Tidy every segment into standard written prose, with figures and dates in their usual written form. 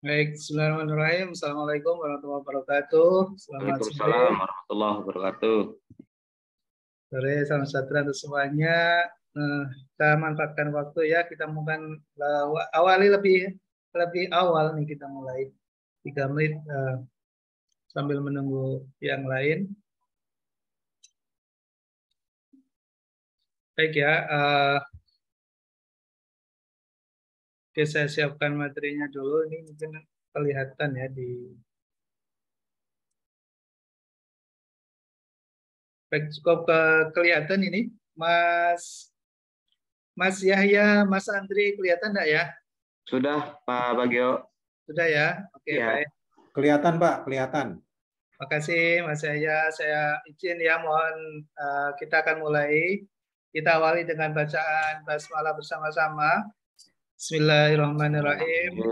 Baik, bismillahirrahmanirrahim. Assalamualaikum warahmatullahi wabarakatuh. Selamat sore. Waalaikumsalam warahmatullahi wabarakatuh. Sore, salam sejahtera untuk semuanya. Kita manfaatkan waktu ya. Kita mungkin awali lebih awal nih kita mulai 3 menit sambil menunggu yang lain. Baik ya. Oke, saya siapkan materinya dulu. Ini mungkin kelihatan ya di. Baik, cukup kelihatan ini, Mas Yahya, Mas Andri, kelihatan enggak ya? Sudah, Pak Bagio. Sudah ya? Oke, Ya. baik. Kelihatan, Pak, kelihatan. Makasih, Mas Yahya. Saya izin ya, mohon kita akan mulai. Kita awali dengan bacaan basmalah bersama-sama. Bismillahirrahmanirrahim.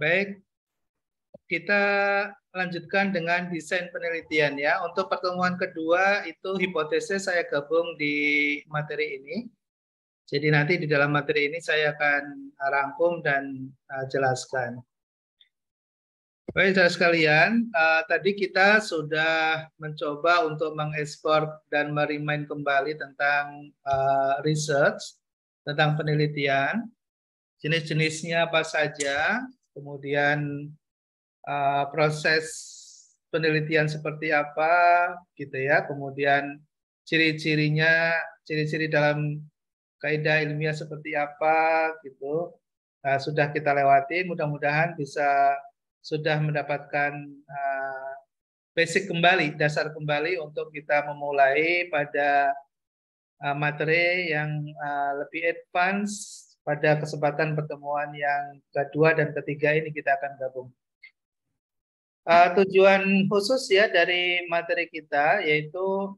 Baik, kita lanjutkan dengan desain penelitian ya. Untuk pertemuan kedua itu hipotesis saya gabung di materi ini. Jadi nanti di dalam materi ini saya akan rangkum dan jelaskan. Baik, saudara sekalian, tadi kita sudah mencoba untuk mengekspor dan merimain kembali tentang research, tentang penelitian, jenis-jenisnya apa saja, kemudian proses penelitian seperti apa, gitu ya, kemudian ciri-cirinya, ciri-ciri dalam kaidah ilmiah seperti apa, gitu, sudah kita lewati. Mudah-mudahan sudah mendapatkan basic kembali, dasar kembali untuk kita memulai pada materi yang lebih advance pada kesempatan pertemuan yang kedua dan ketiga ini kita akan gabung. Tujuan khusus ya dari materi kita yaitu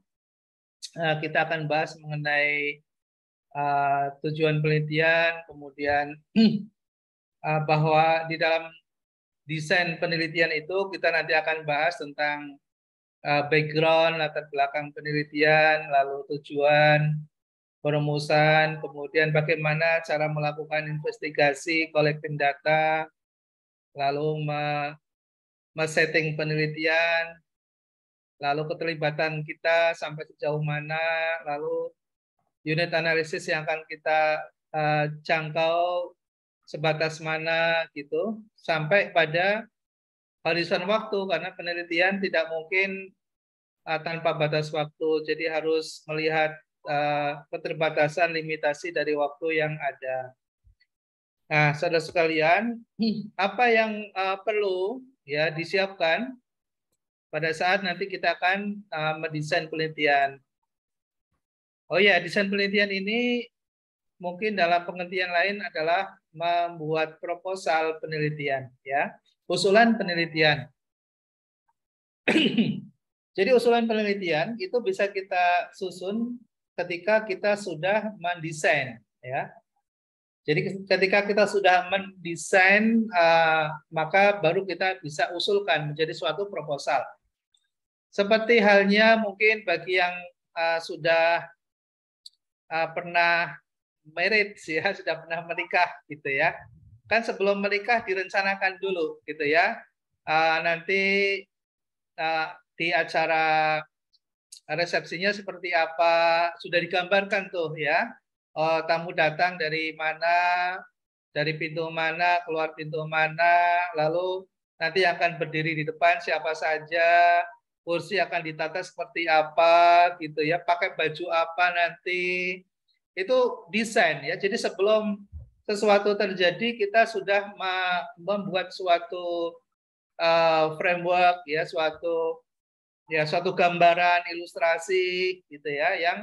kita akan bahas mengenai tujuan penelitian, kemudian bahwa di dalam desain penelitian itu kita nanti akan bahas tentang background, latar belakang penelitian, lalu tujuan, perumusan, kemudian bagaimana cara melakukan investigasi, collecting data, lalu setting penelitian, lalu keterlibatan kita sampai sejauh mana, lalu unit analisis yang akan kita jangkau sebatas mana gitu, sampai pada horizon waktu, karena penelitian tidak mungkin tanpa batas waktu, jadi harus melihat keterbatasan limitasi dari waktu yang ada. Nah, saudara sekalian, apa yang perlu ya disiapkan pada saat nanti kita akan mendesain penelitian. Oh ya, desain penelitian ini mungkin dalam pengertian lain adalah membuat proposal penelitian, ya, usulan penelitian. Jadi usulan penelitian itu bisa kita susun ketika kita sudah mendesain, ya. Jadi ketika kita sudah mendesain, maka baru kita bisa usulkan menjadi suatu proposal. Seperti halnya mungkin bagi yang sudah pernah married ya, sudah pernah menikah gitu ya. Kan sebelum menikah direncanakan dulu gitu ya. Nanti di acara resepsinya seperti apa, sudah digambarkan tuh ya. Tamu datang dari mana, dari pintu mana, keluar pintu mana, lalu nanti akan berdiri di depan siapa saja, kursi akan ditata seperti apa gitu ya, pakai baju apa nanti, itu desain ya. Jadi sebelum sesuatu terjadi kita sudah membuat suatu framework ya, suatu gambaran ilustrasi gitu ya,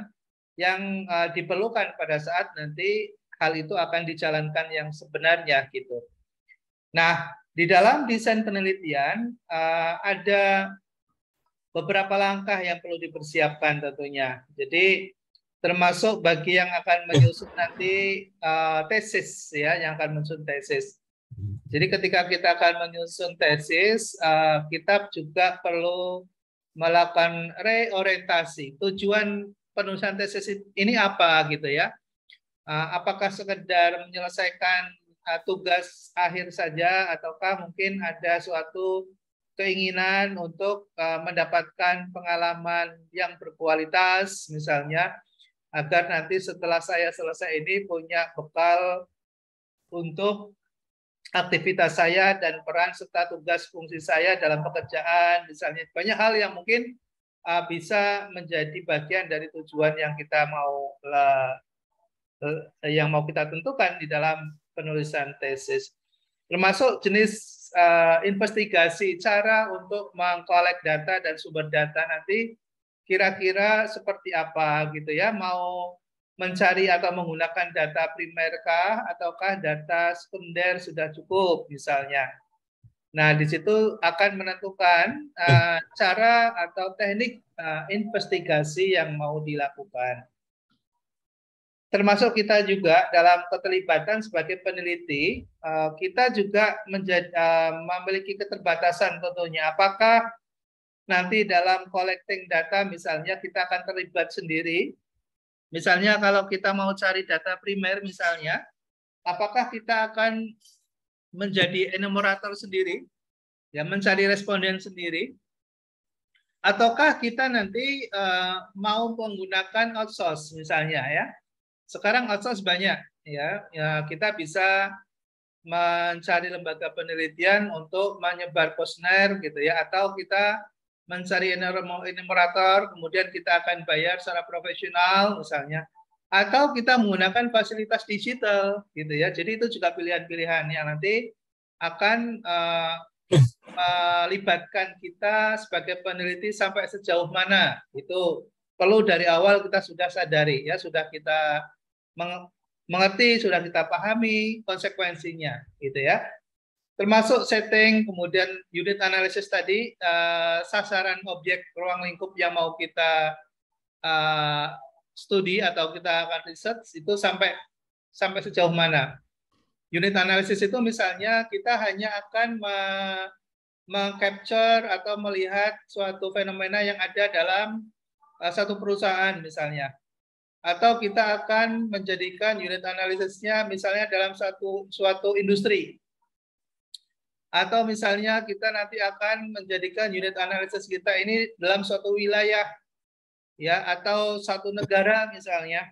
yang diperlukan pada saat nanti hal itu akan dijalankan yang sebenarnya gitu. Nah, di dalam desain penelitian ada beberapa langkah yang perlu dipersiapkan tentunya. Jadi termasuk bagi yang akan menyusun nanti tesis ya, yang akan menyusun tesis. Jadi ketika kita akan menyusun tesis, kita juga perlu melakukan reorientasi. Tujuan penulisan tesis ini apa gitu ya? Apakah sekedar menyelesaikan tugas akhir saja, ataukah mungkin ada suatu keinginan untuk mendapatkan pengalaman yang berkualitas misalnya, agar nanti setelah saya selesai ini punya bekal untuk aktivitas saya dan peran serta tugas fungsi saya dalam pekerjaan misalnya. Banyak hal yang mungkin bisa menjadi bagian dari tujuan yang kita mau kita tentukan di dalam penulisan tesis. Termasuk jenis investigasi, cara untuk mengkolek data dan sumber data nanti kira-kira seperti apa gitu ya, mau mencari atau menggunakan data primerkah ataukah data sekunder sudah cukup misalnya. Nah, di situ akan menentukan cara atau teknik investigasi yang mau dilakukan. Termasuk kita juga dalam keterlibatan sebagai peneliti, kita juga memiliki keterbatasan tentunya. Apakah nanti dalam collecting data misalnya kita akan terlibat sendiri? Misalnya kalau kita mau cari data primer misalnya, apakah kita akan menjadi enumerator sendiri, ya mencari responden sendiri, ataukah kita nanti mau menggunakan outsource misalnya ya? Sekarang outsource banyak ya, kita bisa mencari lembaga penelitian untuk menyebar kuesioner gitu ya, atau kita mencari enumerator, kemudian kita akan bayar secara profesional misalnya, atau kita menggunakan fasilitas digital gitu ya. Jadi itu juga pilihan-pilihan yang nanti akan melibatkan kita sebagai peneliti sampai sejauh mana. Itu perlu dari awal kita sudah sadari ya, sudah kita mengerti, sudah kita pahami konsekuensinya gitu ya. Termasuk setting, kemudian unit analisis tadi, sasaran objek ruang lingkup yang mau kita studi atau kita akan research itu sampai sejauh mana. Unit analisis itu misalnya kita hanya akan meng-capture atau melihat suatu fenomena yang ada dalam satu perusahaan misalnya. Atau kita akan menjadikan unit analisisnya misalnya dalam suatu industri. Atau misalnya kita nanti akan menjadikan unit analisis kita ini dalam suatu wilayah ya, atau satu negara misalnya.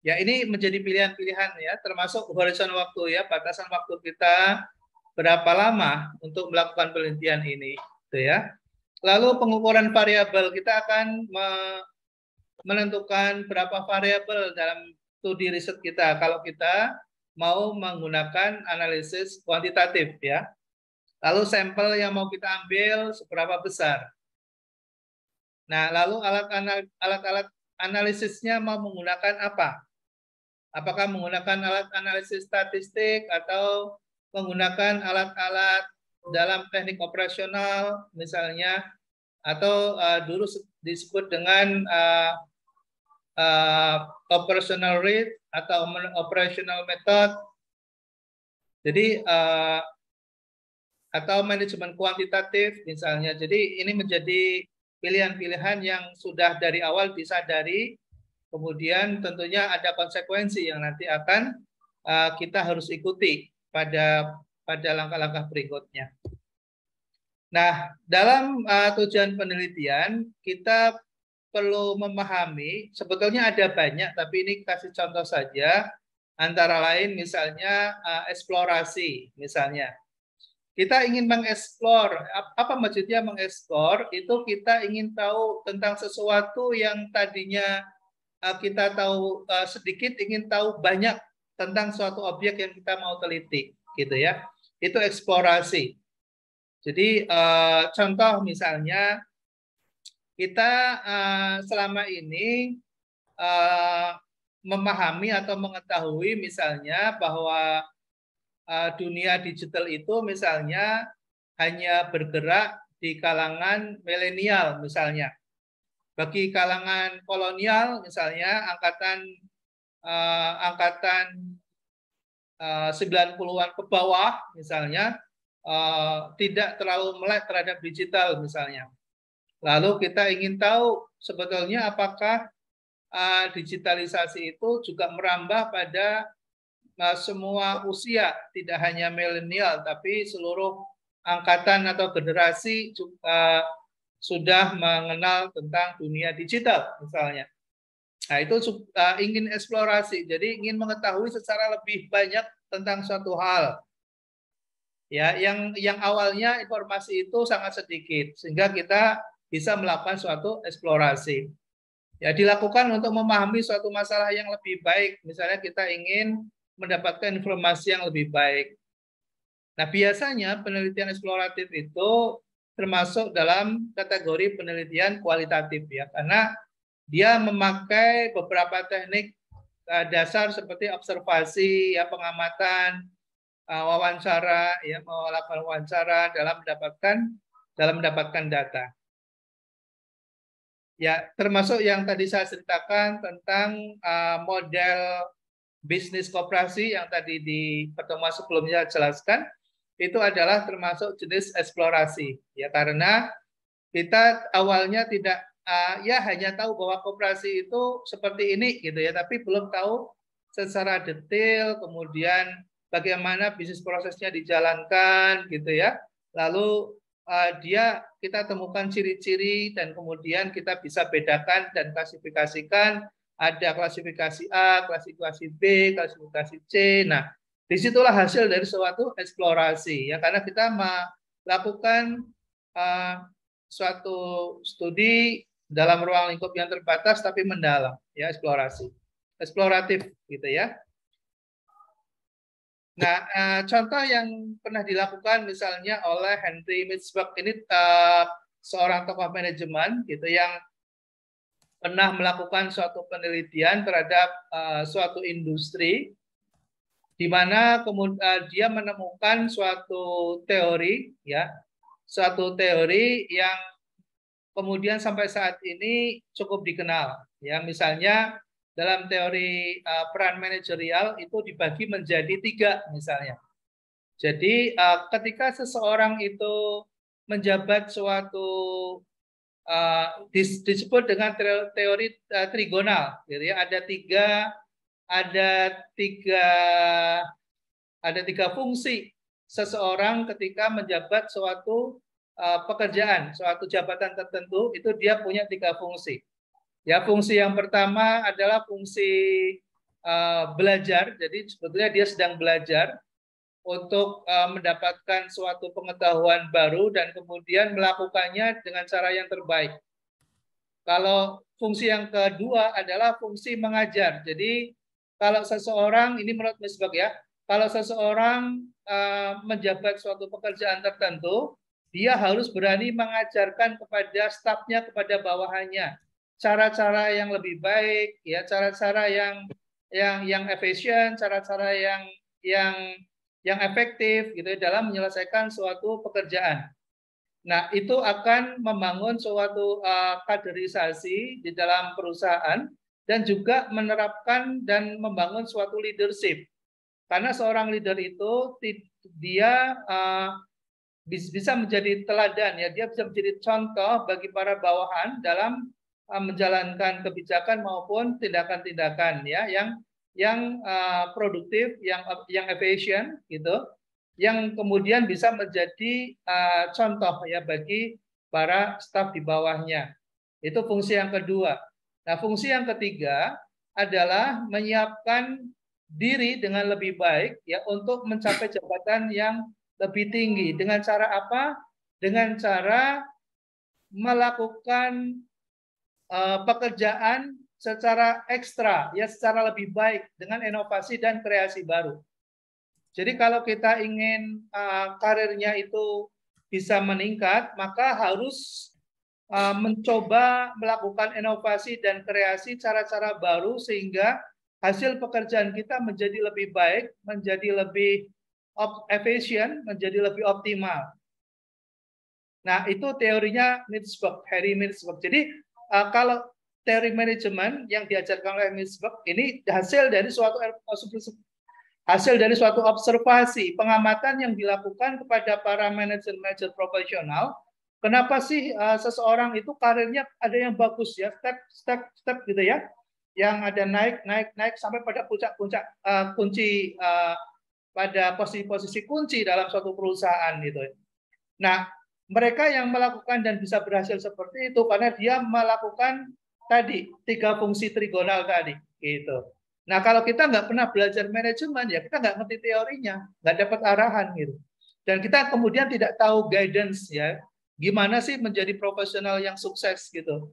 Ya, ini menjadi pilihan-pilihan ya, termasuk horizon waktu ya, batasan waktu kita berapa lama untuk melakukan penelitian ini gitu ya. Lalu pengukuran variabel, kita akan menentukan berapa variabel dalam studi riset kita kalau kita mau menggunakan analisis kuantitatif ya. Lalu sampel yang mau kita ambil seberapa besar. Nah, lalu alat-alat analisisnya mau menggunakan apa? Apakah menggunakan alat analisis statistik atau menggunakan alat-alat dalam teknik operasional misalnya, atau dulu disebut dengan operational rate atau operational method. Jadi atau manajemen kuantitatif misalnya. Jadi ini menjadi pilihan-pilihan yang sudah dari awal disadari, kemudian tentunya ada konsekuensi yang nanti akan kita harus ikuti pada langkah-langkah berikutnya. Nah, dalam tujuan penelitian kita perlu memahami, sebetulnya ada banyak, tapi ini kasih contoh saja, antara lain misalnya eksplorasi misalnya. Kita ingin mengeksplor, apa maksudnya mengeksplor? Itu kita ingin tahu tentang sesuatu yang tadinya kita tahu sedikit, ingin tahu banyak tentang suatu objek yang kita mau teliti, gitu ya. Itu eksplorasi. Jadi contoh misalnya, kita selama ini memahami atau mengetahui misalnya bahwa dunia digital itu misalnya hanya bergerak di kalangan milenial misalnya. Bagi kalangan kolonial misalnya angkatan 90-an ke bawah misalnya tidak terlalu melek terhadap digital misalnya. Lalu kita ingin tahu sebetulnya apakah digitalisasi itu juga merambah pada semua usia, tidak hanya milenial, tapi seluruh angkatan atau generasi juga sudah mengenal tentang dunia digital misalnya. Nah, itu ingin eksplorasi, jadi ingin mengetahui secara lebih banyak tentang suatu hal. Ya, yang awalnya informasi itu sangat sedikit, sehingga kita bisa melakukan suatu eksplorasi. Ya, dilakukan untuk memahami suatu masalah yang lebih baik. Misalnya kita ingin mendapatkan informasi yang lebih baik. Nah, biasanya penelitian eksploratif itu termasuk dalam kategori penelitian kualitatif ya, karena dia memakai beberapa teknik dasar seperti observasi, ya, pengamatan, wawancara, ya, melakukan wawancara dalam mendapatkan data. Ya, termasuk yang tadi saya ceritakan tentang model bisnis koperasi yang tadi di pertemuan sebelumnya jelaskan, itu adalah termasuk jenis eksplorasi. Ya, karena kita awalnya tidak ya hanya tahu bahwa koperasi itu seperti ini gitu ya, tapi belum tahu secara detail kemudian bagaimana bisnis prosesnya dijalankan gitu ya. Lalu kita temukan ciri-ciri dan kemudian kita bisa bedakan dan klasifikasikan, ada klasifikasi A, klasifikasi B, klasifikasi C. Nah, disitulah hasil dari suatu eksplorasi ya, karena kita melakukan suatu studi dalam ruang lingkup yang terbatas tapi mendalam, ya, eksploratif gitu ya. Nah, contoh yang pernah dilakukan misalnya oleh Henry Mitzberg, ini seorang tokoh manajemen gitu yang pernah melakukan suatu penelitian terhadap suatu industri, di mana kemudian dia menemukan suatu teori, ya, suatu teori yang kemudian sampai saat ini cukup dikenal, ya. Misalnya dalam teori peran manajerial itu dibagi menjadi 3 misalnya. Jadi ketika seseorang itu menjabat suatu disebut dengan teori trigonal, gitu ya. Ada tiga fungsi seseorang ketika menjabat suatu pekerjaan, suatu jabatan tertentu, itu dia punya 3 fungsi. Ya, fungsi yang pertama adalah fungsi belajar. Jadi sebetulnya dia sedang belajar untuk mendapatkan suatu pengetahuan baru dan kemudian melakukannya dengan cara yang terbaik. Kalau fungsi yang kedua adalah fungsi mengajar. Jadi kalau seseorang, ini menurut Mitzberg ya, kalau seseorang menjabat suatu pekerjaan tertentu, dia harus berani mengajarkan kepada stafnya, kepada bawahannya, cara-cara yang lebih baik, ya, cara-cara yang efisien, cara-cara yang efektif gitu dalam menyelesaikan suatu pekerjaan. Nah, itu akan membangun suatu kaderisasi di dalam perusahaan dan juga menerapkan dan membangun suatu leadership. Karena seorang leader itu dia bisa menjadi teladan, ya, dia bisa menjadi contoh bagi para bawahan dalam menjalankan kebijakan maupun tindakan-tindakan, ya, yang produktif, yang efisien gitu, yang kemudian bisa menjadi contoh ya bagi para staf di bawahnya. Itu fungsi yang kedua. Nah, fungsi yang ketiga adalah menyiapkan diri dengan lebih baik ya untuk mencapai jabatan yang lebih tinggi. Dengan cara apa? Dengan cara melakukan pekerjaan secara ekstra, ya, secara lebih baik dengan inovasi dan kreasi baru. Jadi kalau kita ingin karirnya itu bisa meningkat, maka harus mencoba melakukan inovasi dan kreasi cara-cara baru sehingga hasil pekerjaan kita menjadi lebih baik, menjadi lebih efisien, menjadi lebih optimal. Nah, itu teorinya Mitzberg, Henry Mitzberg. Jadi kalau teori manajemen yang diajarkan oleh Mitzberg ini hasil dari suatu observasi, pengamatan yang dilakukan kepada para manajer-manajer profesional. Kenapa sih seseorang itu karirnya ada yang bagus ya, step gitu ya. yang ada naik sampai pada puncak-puncak kunci pada posisi-posisi kunci dalam suatu perusahaan gitu. Nah, mereka yang melakukan dan bisa berhasil seperti itu karena dia melakukan tadi 3 fungsi trigonal tadi gitu. Nah, kalau kita nggak pernah belajar manajemen ya kita nggak ngerti teorinya, nggak dapat arahan gitu. Dan kita kemudian tidak tahu guidance ya, gimana sih menjadi profesional yang sukses gitu.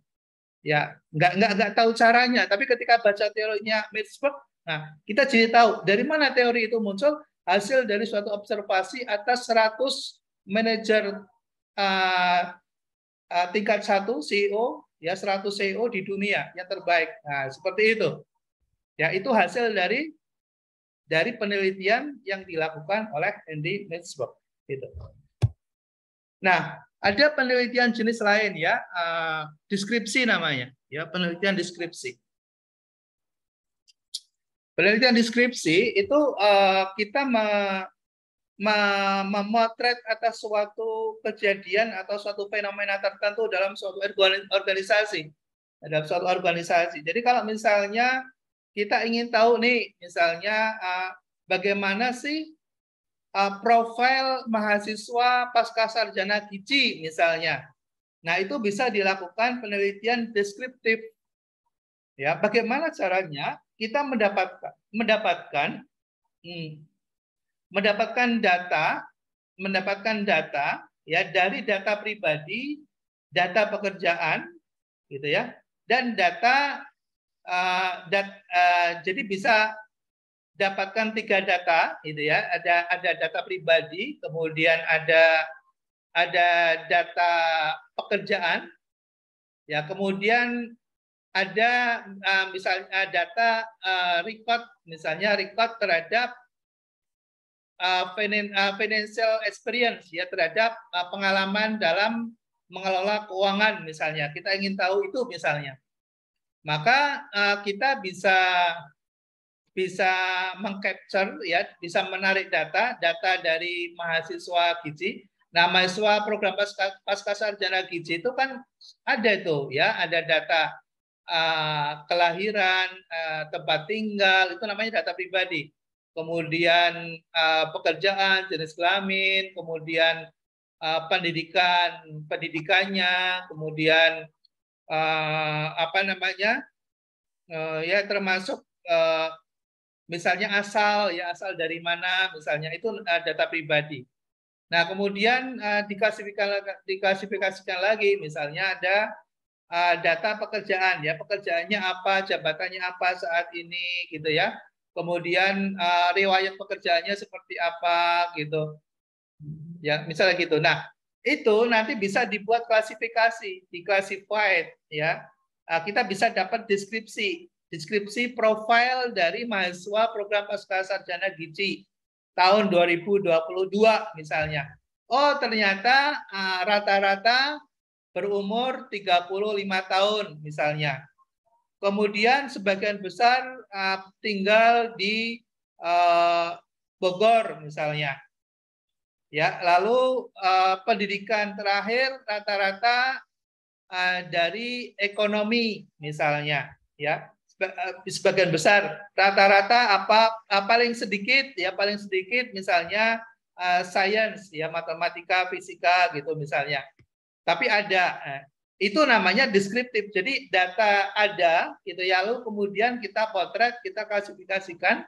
Ya, nggak tahu caranya. Tapi ketika baca teorinya Metzger, nah kita jadi tahu dari mana teori itu muncul, hasil dari suatu observasi atas 100 manajer tingkat 1 CEO, ya 100 CEO di dunia yang terbaik. Nah, seperti itu. Ya, itu hasil dari penelitian yang dilakukan oleh Andy Metzger. Gitu. Nah, ada penelitian jenis lain ya, deskripsi namanya, ya penelitian deskripsi. Penelitian deskripsi itu kita memotret atas suatu kejadian atau suatu fenomena tertentu dalam suatu organisasi, dalam suatu organisasi. Jadi kalau misalnya kita ingin tahu nih, misalnya bagaimana sih profil mahasiswa pasca sarjana gizi misalnya. Nah, itu bisa dilakukan penelitian deskriptif. Ya, bagaimana caranya kita mendapatkan data ya dari data pribadi, data pekerjaan gitu ya, dan data jadi bisa dapatkan 3 data gitu ya, ada data pribadi, kemudian ada data pekerjaan, ya kemudian ada misalnya data record, misalnya record terhadap financial experience ya, terhadap pengalaman dalam mengelola keuangan misalnya. Kita ingin tahu itu misalnya. Maka kita bisa mengcapture ya, bisa menarik data dari mahasiswa gizi. Nah, mahasiswa program pasca sarjana gizi itu kan ada itu ya, ada data kelahiran, tempat tinggal, itu namanya data pribadi. Kemudian pekerjaan, jenis kelamin, kemudian pendidikannya, kemudian apa namanya, ya termasuk misalnya asal dari mana, misalnya itu data pribadi. Nah, kemudian diklasifikasikan lagi, misalnya ada data pekerjaan ya, pekerjaannya apa, jabatannya apa saat ini gitu ya. Kemudian riwayat pekerjaannya seperti apa gitu. Ya, misalnya gitu. Nah, itu nanti bisa dibuat klasifikasi, declassified ya. Kita bisa dapat deskripsi profil dari mahasiswa program pasca sarjana gizi tahun 2022 misalnya. Oh, ternyata rata-rata berumur 35 tahun misalnya. Kemudian sebagian besar tinggal di Bogor misalnya. Ya, lalu pendidikan terakhir rata-rata dari ekonomi misalnya, ya. Sebagian besar rata-rata paling sedikit misalnya sains ya, matematika, fisika gitu misalnya. Tapi ada, itu namanya deskriptif. Jadi data ada gitu ya, lalu kemudian kita potret, kita klasifikasikan,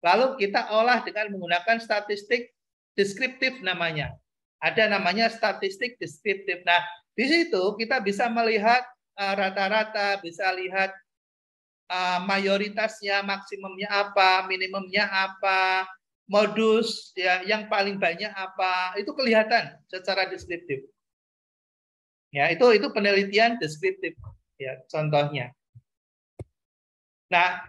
lalu kita olah dengan menggunakan statistik deskriptif namanya. Ada namanya statistik deskriptif. Nah, di situ kita bisa melihat rata-rata, bisa lihat mayoritasnya, maksimumnya apa, minimumnya apa, modus ya yang paling banyak apa, itu kelihatan secara deskriptif. Ya, itu penelitian deskriptif ya contohnya. Nah,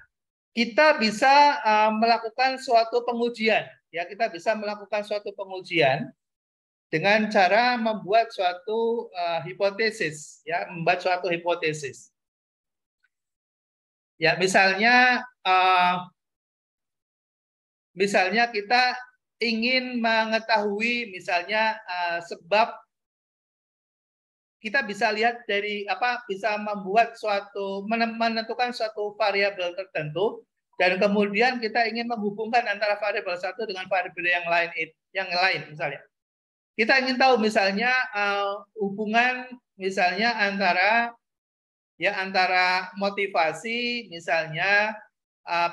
kita bisa melakukan suatu pengujian ya, kita bisa melakukan suatu pengujian dengan cara membuat suatu hipotesis ya, membuat suatu hipotesis. Ya, misalnya kita ingin mengetahui misalnya sebab kita bisa lihat dari bisa membuat menentukan suatu variabel tertentu, dan kemudian kita ingin menghubungkan antara variabel satu dengan variabel yang lain misalnya. Kita ingin tahu misalnya hubungan misalnya antara motivasi misalnya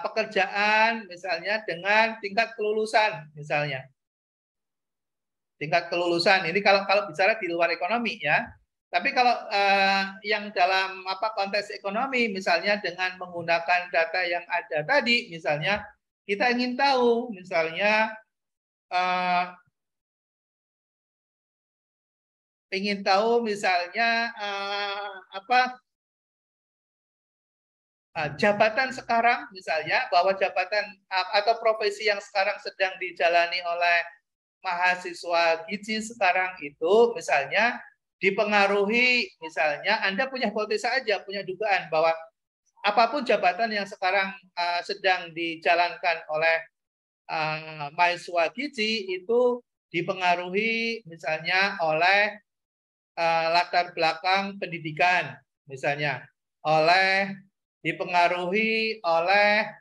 pekerjaan misalnya dengan tingkat kelulusan misalnya. Tingkat kelulusan ini kalau bicara di luar ekonomi ya. Tapi kalau yang dalam konteks ekonomi misalnya dengan menggunakan data yang ada tadi misalnya kita ingin tahu misalnya jabatan sekarang misalnya, bahwa jabatan atau profesi yang sekarang sedang dijalani oleh mahasiswa gizi sekarang itu misalnya dipengaruhi, misalnya Anda punya hipotesa aja, punya dugaan bahwa apapun jabatan yang sekarang sedang dijalankan oleh mahasiswa gizi itu dipengaruhi misalnya oleh latar belakang pendidikan misalnya, dipengaruhi oleh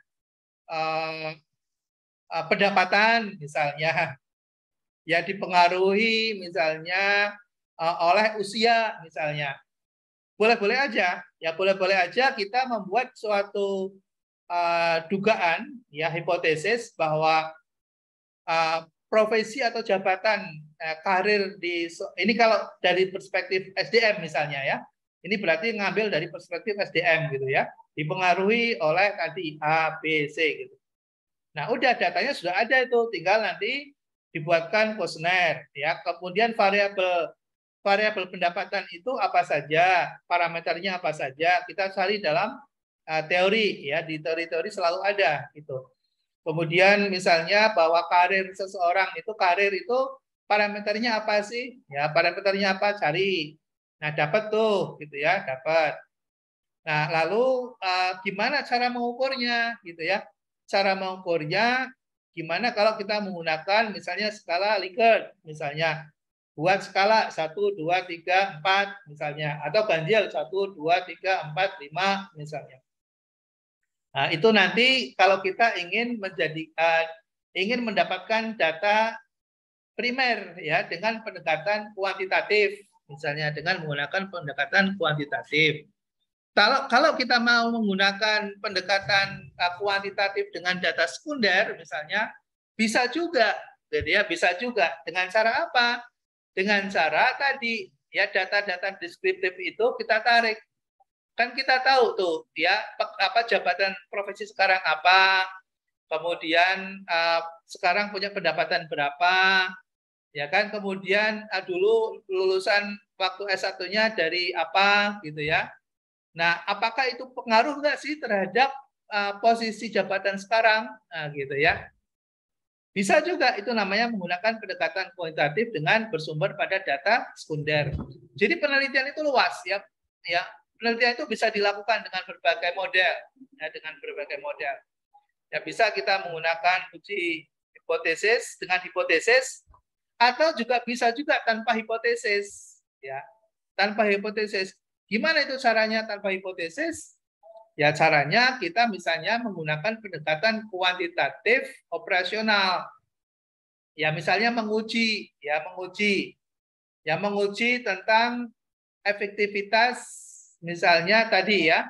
pendapatan misalnya, ya dipengaruhi misalnya oleh usia misalnya. Boleh-boleh aja, ya boleh-boleh aja kita membuat suatu dugaan, ya hipotesis bahwa profesi atau jabatan karir ini kalau dari perspektif SDM misalnya ya, ini berarti ngambil dari perspektif SDM gitu ya, dipengaruhi oleh tadi A, B, C gitu. Nah udah datanya sudah ada itu, tinggal nanti dibuatkan kuesioner ya, kemudian variabel pendapatan itu apa saja, parameternya apa saja, kita cari dalam teori ya, di teori-teori selalu ada gitu. Kemudian misalnya bahwa karir seseorang itu parameternya apa sih? Ya, parameternya apa? Cari. Nah, dapat tuh gitu ya, dapat. Nah, lalu gimana cara mengukurnya gitu ya? Cara mengukurnya gimana kalau kita menggunakan misalnya skala Likert misalnya. Buat skala 1 2 3 4 misalnya, atau ganjil 1 2 3 4 5 misalnya. Nah, itu nanti kalau kita ingin mendapatkan data primer ya dengan pendekatan kuantitatif, misalnya dengan menggunakan pendekatan kuantitatif. Kalau kita mau menggunakan pendekatan kuantitatif dengan data sekunder misalnya, bisa juga, jadi ya bisa juga. Dengan cara apa? Dengan cara tadi ya, data-data deskriptif itu kita tarik. Kan kita tahu tuh ya, jabatan profesi sekarang apa, kemudian sekarang punya pendapatan berapa, ya kan, kemudian dulu lulusan waktu S1-nya dari apa gitu ya. Nah, apakah itu pengaruh nggak sih terhadap posisi jabatan sekarang, nah, gitu ya. Bisa juga, itu namanya menggunakan pendekatan kuantitatif dengan bersumber pada data sekunder. Jadi penelitian itu luas ya, penelitian itu bisa dilakukan dengan berbagai model, ya, Ya, bisa kita menggunakan uji hipotesis dengan hipotesis, atau juga bisa juga tanpa hipotesis, ya, tanpa hipotesis. Gimana itu caranya tanpa hipotesis? Ya caranya kita misalnya menggunakan pendekatan kuantitatif operasional. Ya misalnya menguji tentang efektivitas, misalnya tadi ya,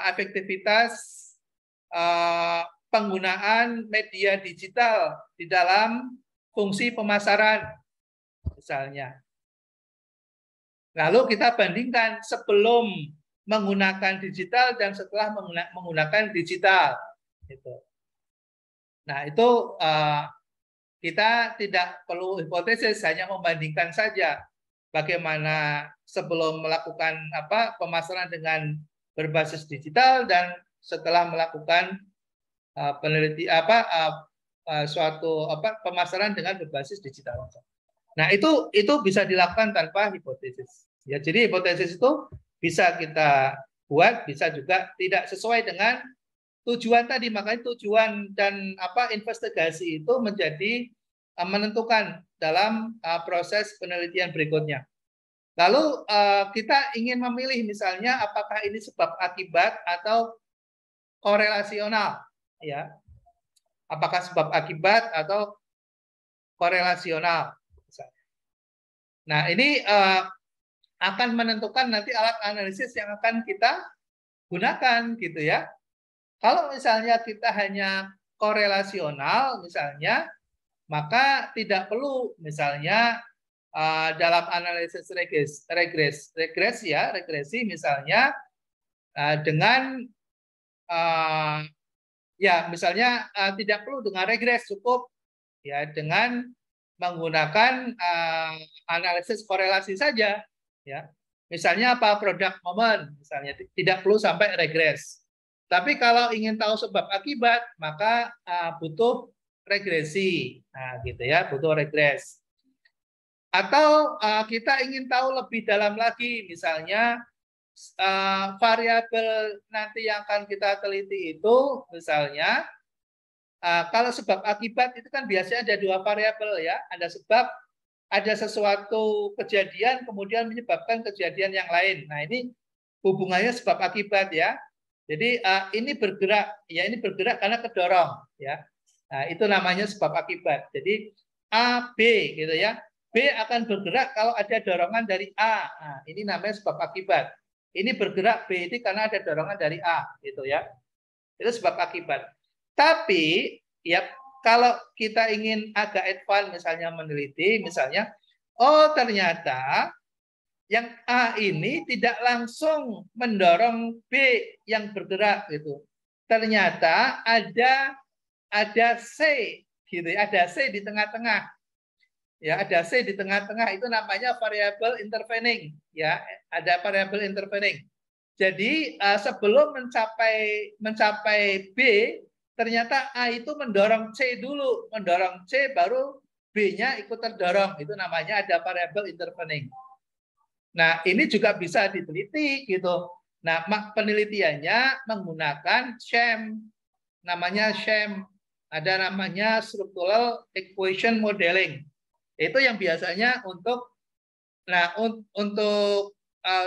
efektivitas penggunaan media digital di dalam fungsi pemasaran misalnya. Lalu kita bandingkan sebelum menggunakan digital dan setelah menggunakan digital. Gitu. Nah itu kita tidak perlu hipotesis, hanya membandingkan saja bagaimana sebelum melakukan pemasaran dengan berbasis digital dan setelah melakukan pemasaran dengan berbasis digital. Nah itu bisa dilakukan tanpa hipotesis. Ya jadi hipotesis itu bisa kita buat, bisa juga tidak sesuai dengan tujuan tadi. Makanya tujuan dan investigasi itu menjadi menentukan dalam proses penelitian berikutnya. Lalu kita ingin memilih misalnya apakah ini sebab akibat atau korelasional, ya. Apakah sebab akibat atau korelasional. Nah, ini akan menentukan nanti alat analisis yang akan kita gunakan gitu ya. Kalau misalnya kita hanya korelasional misalnya, maka tidak perlu misalnya dalam analisis regresi misalnya dengan ya misalnya tidak perlu dengan regres, cukup ya dengan menggunakan analisis korelasi saja ya. Misalnya apa, produk momen misalnya, tidak perlu sampai regres. Tapi kalau ingin tahu sebab akibat maka butuh regresi. Nah, gitu ya, butuh regres. Atau kita ingin tahu lebih dalam lagi, misalnya variabel nanti yang akan kita teliti itu, misalnya kalau sebab akibat itu kan biasanya ada dua variabel ya, ada sebab, ada sesuatu kejadian kemudian menyebabkan kejadian yang lain. Nah, ini hubungannya sebab akibat ya. Jadi ini bergerak, ya ini bergerak karena kedorong ya. Nah, itu namanya sebab akibat. Jadi A, B gitu ya. B akan bergerak kalau ada dorongan dari A. Nah, ini namanya sebab akibat. Ini bergerak B ini karena ada dorongan dari A, gitu ya. Itu sebab akibat. Tapi ya kalau kita ingin agak advance misalnya meneliti, misalnya, oh ternyata yang A ini tidak langsung mendorong B yang bergerak gitu. Ternyata ada C gitu ya, ada C di tengah-tengah. Ya, ada C di tengah-tengah, itu namanya variabel intervening ya, ada variabel intervening. Jadi sebelum mencapai B, ternyata A itu mendorong C dulu, mendorong C baru B-nya ikut terdorong, itu namanya ada variabel intervening. Nah, ini juga bisa diteliti gitu. Nah, penelitiannya menggunakan SHAM, namanya SHAM, ada namanya structural equation modeling. Itu yang biasanya untuk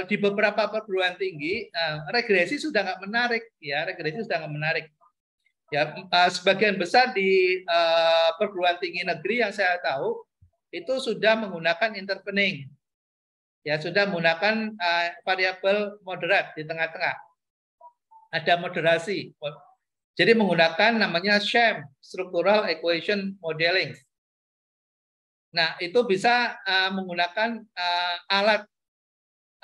di beberapa perguruan tinggi regresi sudah nggak menarik ya, regresi sudah nggak menarik ya. Sebagian besar di perguruan tinggi negeri yang saya tahu itu sudah menggunakan intervening ya, sudah menggunakan variabel moderat di tengah-tengah, ada moderasi. Jadi menggunakan namanya SHAM, structural equation modeling. Nah, itu bisa menggunakan alat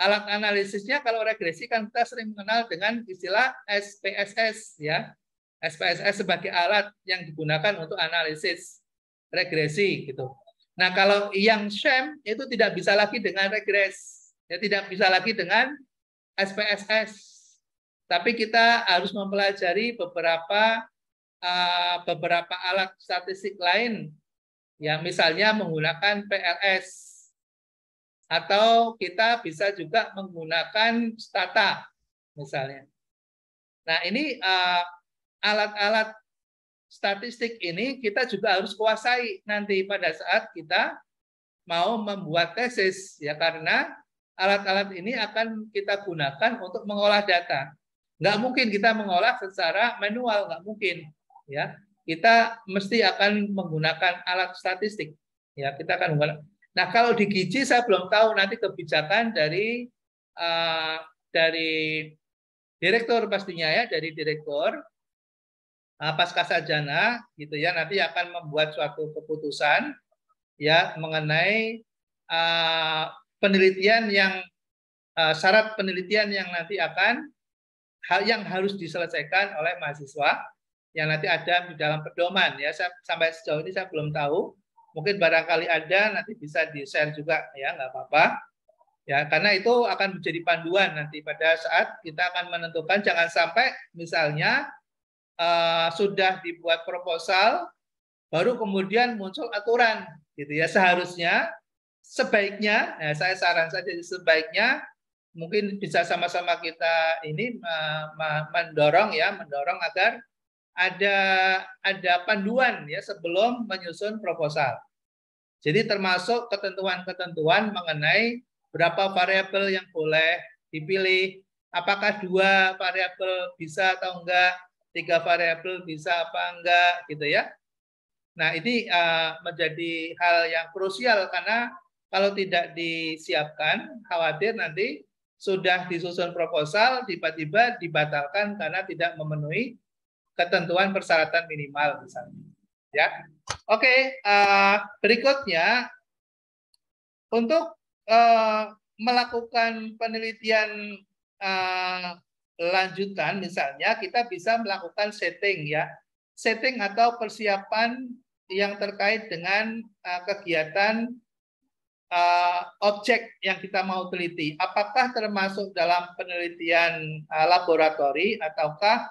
analisisnya. Kalau regresi kan kita sering mengenal dengan istilah SPSS ya. SPSS sebagai alat yang digunakan untuk analisis regresi gitu. Nah, kalau yang SHAM itu tidak bisa lagi dengan regres. Ya, tidak bisa lagi dengan SPSS. Tapi kita harus mempelajari beberapa alat statistik lain. Ya, misalnya menggunakan PLS, atau kita bisa juga menggunakan stata misalnya. Nah, ini alat-alat statistik ini kita juga harus kuasai nanti pada saat kita mau membuat tesis ya, karena alat-alat ini akan kita gunakan untuk mengolah data. Nggak mungkin kita mengolah secara manual, nggak mungkin ya. Kita mesti akan menggunakan alat statistik ya, kita akan menggunakan. Nah, kalau di Giji saya belum tahu nanti kebijakan dari direktur pastinya ya, dari direktur pasca sarjana gitu ya, nanti akan membuat suatu keputusan ya mengenai penelitian yang syarat penelitian yang nanti akan yang harus diselesaikan oleh mahasiswa yang nanti ada di dalam pedoman ya. Sampai sejauh ini saya belum tahu. Mungkin barangkali ada, nanti bisa di-share juga ya, nggak apa-apa. Ya, karena itu akan menjadi panduan nanti pada saat kita akan menentukan. Jangan sampai misalnya sudah dibuat proposal, baru kemudian muncul aturan gitu ya. Seharusnya sebaiknya, saya saran saja sebaiknya mungkin bisa sama-sama kita ini mendorong agar ada panduan ya sebelum menyusun proposal. Jadi termasuk ketentuan-ketentuan mengenai berapa variabel yang boleh dipilih, apakah 2 variabel bisa atau enggak, 3 variabel bisa apa enggak, gitu ya. Nah, ini menjadi hal yang krusial karena kalau tidak disiapkan, khawatir nanti sudah disusun proposal, tiba-tiba dibatalkan karena tidak memenuhi ketentuan persyaratan minimal misalnya. Ya, oke. Berikutnya untuk melakukan penelitian lanjutan, misalnya kita bisa melakukan setting ya, setting atau persiapan yang terkait dengan kegiatan objek yang kita mau teliti. Apakah termasuk dalam penelitian laboratori ataukah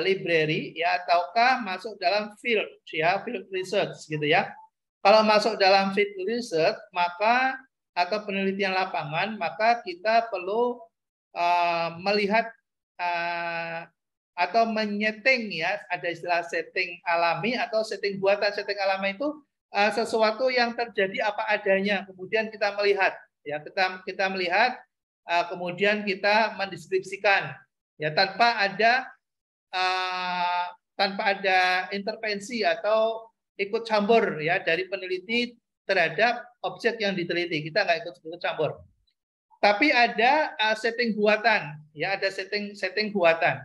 library ya, ataukah masuk dalam field ya, field research gitu ya. Kalau masuk dalam field research maka atau penelitian lapangan, maka kita perlu melihat atau menyeting ya, ada istilah setting alami atau setting buatan. Setting alami itu sesuatu yang terjadi apa adanya, kemudian kita melihat ya, kita melihat kemudian kita mendeskripsikan ya, tanpa ada intervensi atau ikut campur ya dari peneliti terhadap objek yang diteliti. Kita nggak ikut campur. Tapi ada setting buatan ya, ada setting buatan.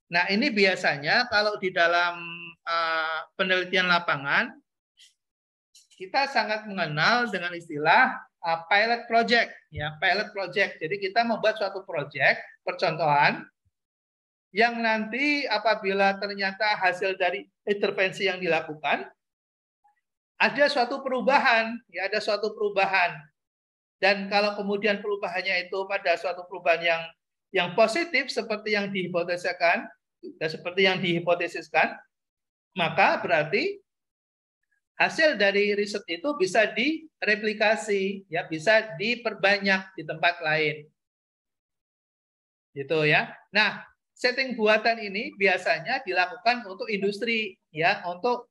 Nah, ini biasanya kalau di dalam penelitian lapangan kita sangat mengenal dengan istilah pilot project ya, pilot project. Jadi kita membuat suatu project percontohan yang nanti apabila ternyata hasil dari intervensi yang dilakukan ada suatu perubahan ya, ada suatu perubahan. Dan kalau kemudian perubahannya itu pada suatu perubahan yang positif seperti yang dihipotesiskan, maka berarti hasil dari riset itu bisa direplikasi, ya, bisa diperbanyak di tempat lain, gitu ya. Nah, setting buatan ini biasanya dilakukan untuk industri, ya, untuk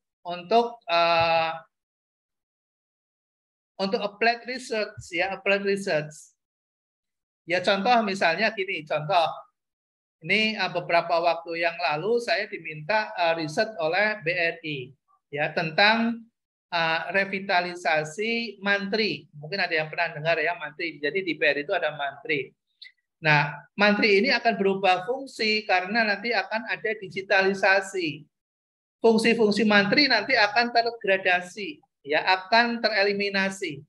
applied research, ya, applied research. Ya, contoh misalnya gini, contoh. Ini beberapa waktu yang lalu saya diminta riset oleh BRI, ya, tentang revitalisasi mantri. Mungkin ada yang pernah dengar ya mantri. Jadi di BRI itu ada mantri. Nah, mantri ini akan berubah fungsi karena nanti akan ada digitalisasi. Fungsi-fungsi mantri nanti akan tergradasi, ya, akan tereliminasi.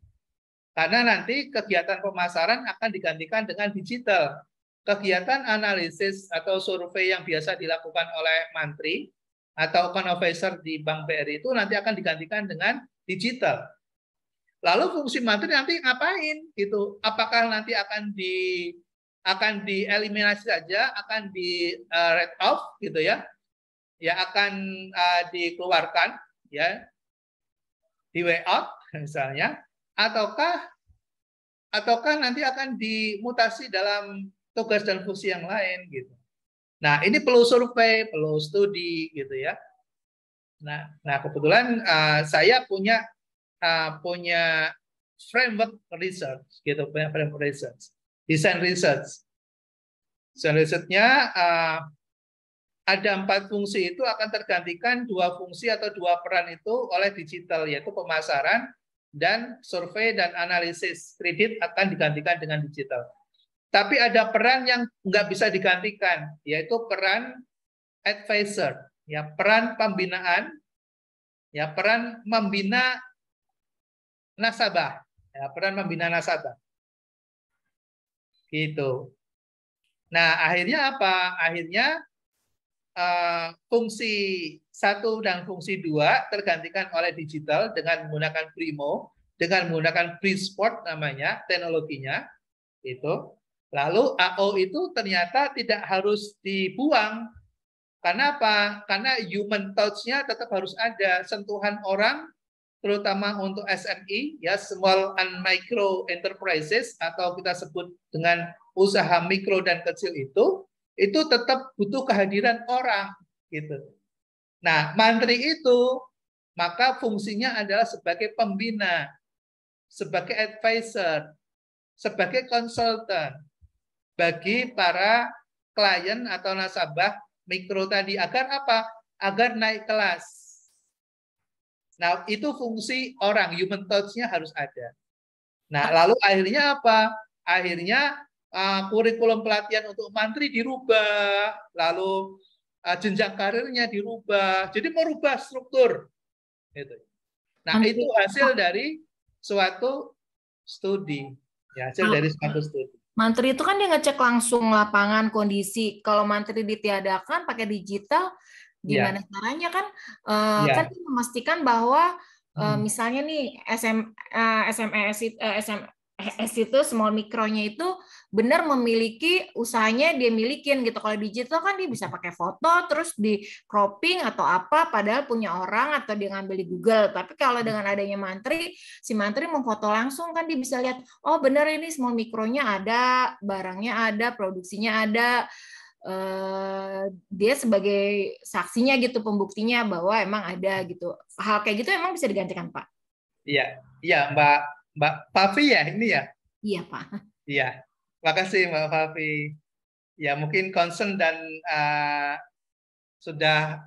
Karena nanti kegiatan pemasaran akan digantikan dengan digital. Kegiatan analisis atau survei yang biasa dilakukan oleh mantri atau account officer di Bank BRI itu nanti akan digantikan dengan digital. Lalu fungsi mantri nanti ngapain gitu? Apakah nanti akan dieliminasi saja, akan di write off gitu ya? Ya, akan dikeluarkan ya, di way out misalnya, ataukah nanti akan dimutasi dalam tugas dan fungsi yang lain gitu. Nah, ini perlu survei, perlu studi gitu ya. Nah kebetulan saya punya framework research gitu, punya framework research, design research. Design research-nya ada 4 fungsi, itu akan tergantikan 2 fungsi atau 2 peran itu oleh digital, yaitu pemasaran dan survei dan analisis kredit akan digantikan dengan digital. Tapi ada peran yang nggak bisa digantikan, yaitu peran advisor, ya, peran pembinaan, ya, peran membina nasabah, ya, peran membina nasabah, gitu. Nah, akhirnya apa? Akhirnya fungsi 1 dan fungsi 2 tergantikan oleh digital dengan menggunakan Primo, dengan menggunakan Prisport namanya teknologinya, itu. Lalu AO itu ternyata tidak harus dibuang. Karena apa? Karena human touch-nya tetap harus ada, sentuhan orang, terutama untuk SME, ya, small and micro enterprises, atau kita sebut dengan usaha mikro dan kecil itu tetap butuh kehadiran orang, gitu. Nah, mantri itu maka fungsinya adalah sebagai pembina, sebagai advisor, sebagai konsultan bagi para klien atau nasabah mikro tadi. Agar apa? Agar naik kelas. Nah, itu fungsi orang, human touch-nya harus ada. Nah, lalu akhirnya apa? Akhirnya kurikulum pelatihan untuk mantri dirubah, lalu jenjang karirnya dirubah. Jadi merubah struktur. Gitu. Nah, itu hasil dari suatu studi. Ya, hasil dari suatu studi. Mantri itu kan dia ngecek langsung lapangan kondisi. Kalau mantri ditiadakan pakai digital, gimana caranya kan? Kan dia memastikan bahwa misalnya nih SMS itu small mikronya itu benar memiliki usahanya dia milikin gitu. Kalau digital kan dia bisa pakai foto terus di cropping atau apa padahal punya orang atau dia ngambil di Google. Tapi kalau dengan adanya mantri, si mantri memfoto langsung kan dia bisa lihat, oh benar ini small mikronya ada, barangnya ada, produksinya ada. Dia sebagai saksinya gitu, pembuktinya bahwa emang ada gitu. Hal kayak gitu emang bisa digantikan, Pak? Iya, iya Mbak Fafi ya ini ya? Iya, Pak. Iya, makasih Mbak Fafi. Ya mungkin concern dan sudah